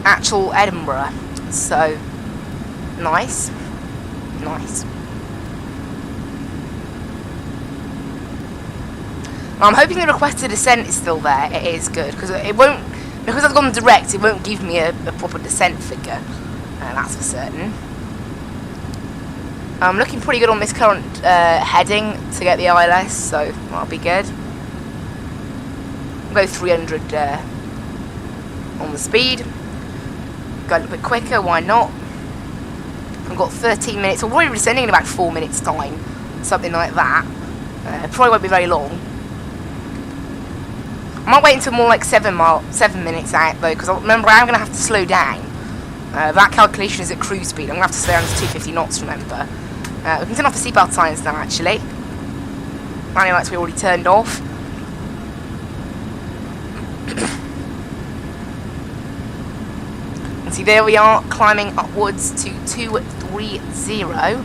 actual Edinburgh, so nice, nice. I'm hoping the requested descent is still there. It is good, because it won't, because I've gone direct, it won't give me a proper descent figure, that's for certain. I'm looking pretty good on this current heading to get the ILS, so that'll be good. We'll go 300 on the speed. Go a little bit quicker, why not? I've got 13 minutes, we're probably descending in about 4 minutes time, something like that. Probably won't be very long. I might wait until more like 7 minutes out though, because remember I'm going to have to slow down. That calculation is at cruise speed. I'm going to have to slow down to 250 knots, remember. We can turn off the seatbelt signs now, actually. Landing lights we already turned off. And see, there we are, climbing upwards to 230.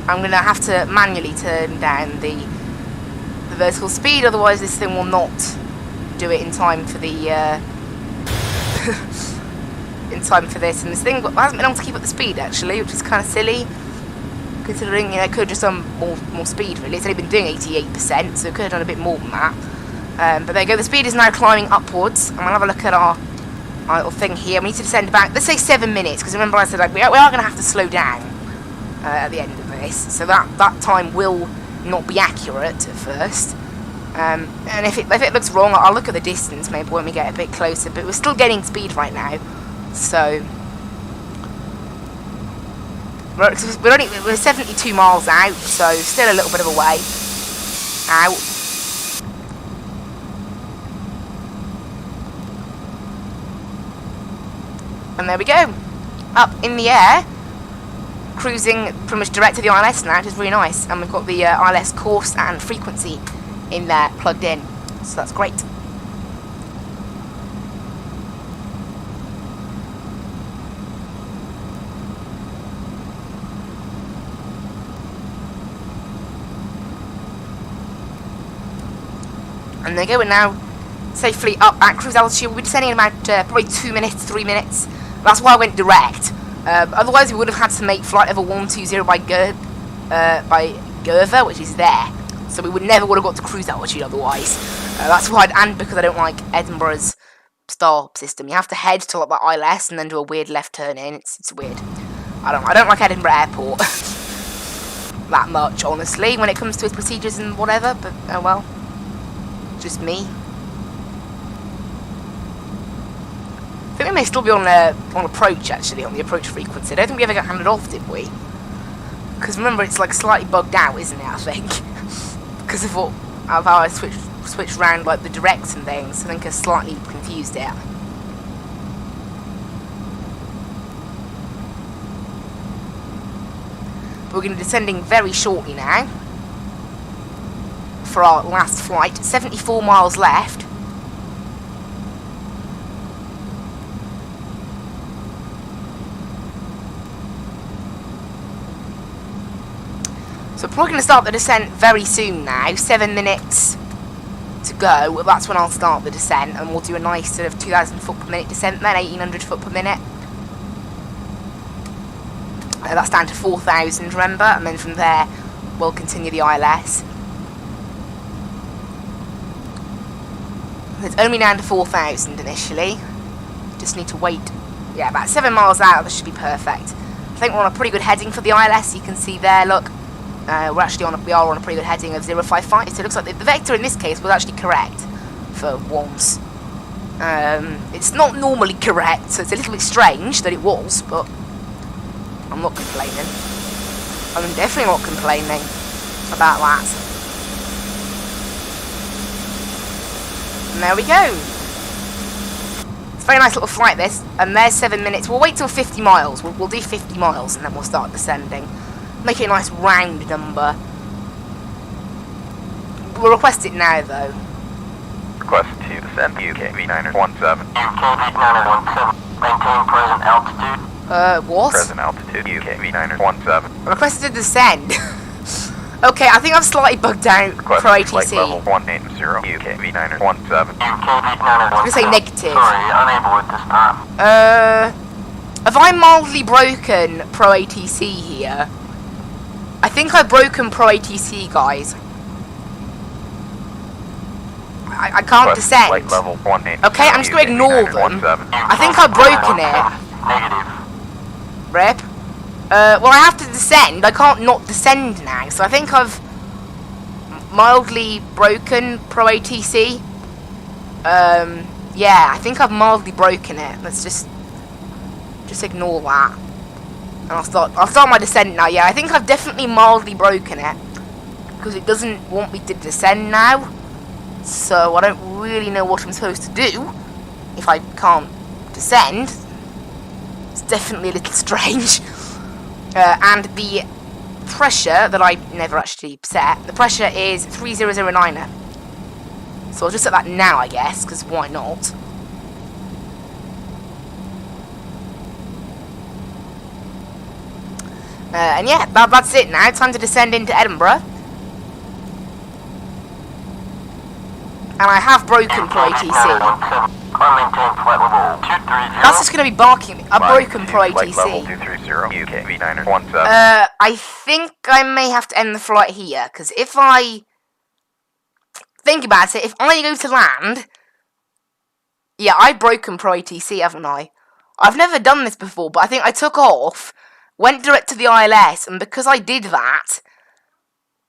I'm going to have to manually turn down the vertical speed, otherwise this thing will not do it in time for the in time for this. And this thing hasn't been able to keep up the speed actually, which is kind of silly, considering, you know, it could have just done more speed really. It's only been doing 88%, so it could have done a bit more than that. But there you go, the speed is now climbing upwards, and we'll have a look at our little thing here. We need to descend back, let's say 7 minutes, because remember I said like, we are going to have to slow down at the end of this, so that time will not be accurate at first. And if it looks wrong, I'll look at the distance maybe when we get a bit closer, but we're still getting speed right now, so we're 72 miles out, so still a little bit of a way out. And there we go, up in the air, cruising pretty much direct to the ILS now, which is really nice. And we've got the ILS course and frequency in there plugged in, so that's great. And there you go, we're now safely up at cruise altitude. We'll be descending in about probably 2 minutes, 3 minutes. That's why I went direct. Otherwise we would have had to make flight level 120 by Gerver, which is there. So we never would have got to cruise altitude otherwise. That's why, and because I don't like Edinburgh's star system. You have to head to like the ILS and then do a weird left turn in. It's weird. I don't like Edinburgh Airport that much, honestly, when it comes to its procedures and whatever. But oh well, just me. I think we may still be on approach, actually, on the approach frequency. I don't think we ever got handed off, did we? Because remember, it's like slightly bugged out, isn't it, I think? Because of how I switched around like the directs and things. I think I slightly confused it. But we're going to be descending very shortly now for our last flight. 74 miles left. So we're probably going to start the descent very soon now. 7 minutes to go. That's when I'll start the descent, and we'll do a nice sort of 2,000 foot per minute descent then, 1,800 foot per minute. That's down to 4,000, remember, and then from there we'll continue the ILS. It's only down to 4,000 initially. Just need to wait. Yeah, about 7 miles out. This should be perfect. I think we're on a pretty good heading for the ILS. You can see there. Look. We are on a pretty good heading of 055, so it looks like the vector in this case was actually correct for once. It's not normally correct, so it's a little bit strange that it was, but I'm not complaining. I'm definitely not complaining about that. And there we go. It's a very nice little flight, this, and there's 7 minutes. We'll wait till 50 miles. We'll do 50 miles, and then we'll start descending. Make it a nice round number. We'll request it now, though. Request to descend UK V917. UK V917, maintain present altitude. What? Present altitude UK V917. Requested to descend. Okay, I think I've slightly bugged out ProATC. Flight level 180 UK V917. UK V917. I'm going to say negative. Sorry, unable at this time. Have I mildly broken ProATC here? I think I've broken ProATC, guys. I can't descend. Flight level 180 okay, I'm just going to ignore them. I think I've broken it. Negative. Rip. Well, I have to descend. I can't not descend now. So I think I've mildly broken ProATC. Yeah, I think I've mildly broken it. Let's just ignore that. And I'll start my descent now. Yeah, I think I've definitely mildly broken it, because it doesn't want me to descend now. So I don't really know what I'm supposed to do if I can't descend. It's definitely a little strange. And the pressure that I never actually set, the pressure is 3009er. So I'll just set that now, I guess, because why not? And yeah, that's it now. Time to descend into Edinburgh. And I have broken ProATC. That's just going to be barking. I've broken ProATC. I think I may have to end the flight here, because if I think about it, if I go to land, yeah, I've broken ProATC, haven't I? I've never done this before, but I think I took off, went direct to the ILS, and because I did that,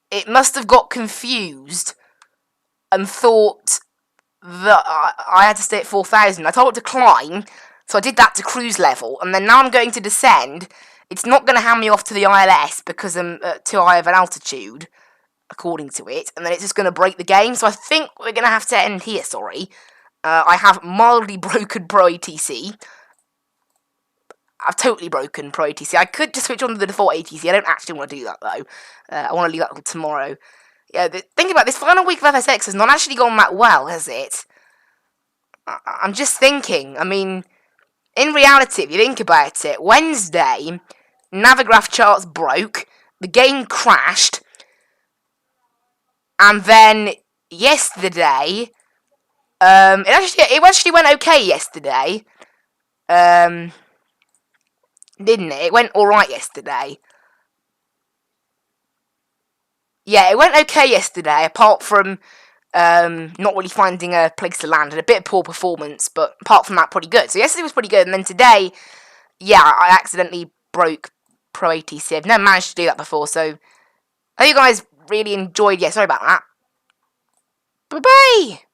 it must have got confused and thought that I had to stay at 4,000. I told it to climb, so I did that to cruise level, and then now I'm going to descend. It's not going to hand me off to the ILS because I'm at too high of an altitude, according to it, and then it's just going to break the game, so I think we're going to have to end here, sorry. I have mildly broken ProATC. I've totally broken ProATC. I could just switch on to the default ATC. I don't actually want to do that, though. I want to leave that till tomorrow. Yeah, think about this final week of FSX has not actually gone that well, has it? I'm just thinking. I mean, in reality, if you think about it, Wednesday, Navigraph charts broke, the game crashed, and then yesterday, it actually went okay yesterday, didn't it? It went alright yesterday. Yeah, it went okay yesterday, apart from not really finding a place to land, and a bit of poor performance, but apart from that, pretty good. So yesterday was pretty good, and then today, yeah, I accidentally broke ProATC. I've never managed to do that before, so I hope you guys really enjoyed. Yeah, sorry about that. Bye-bye!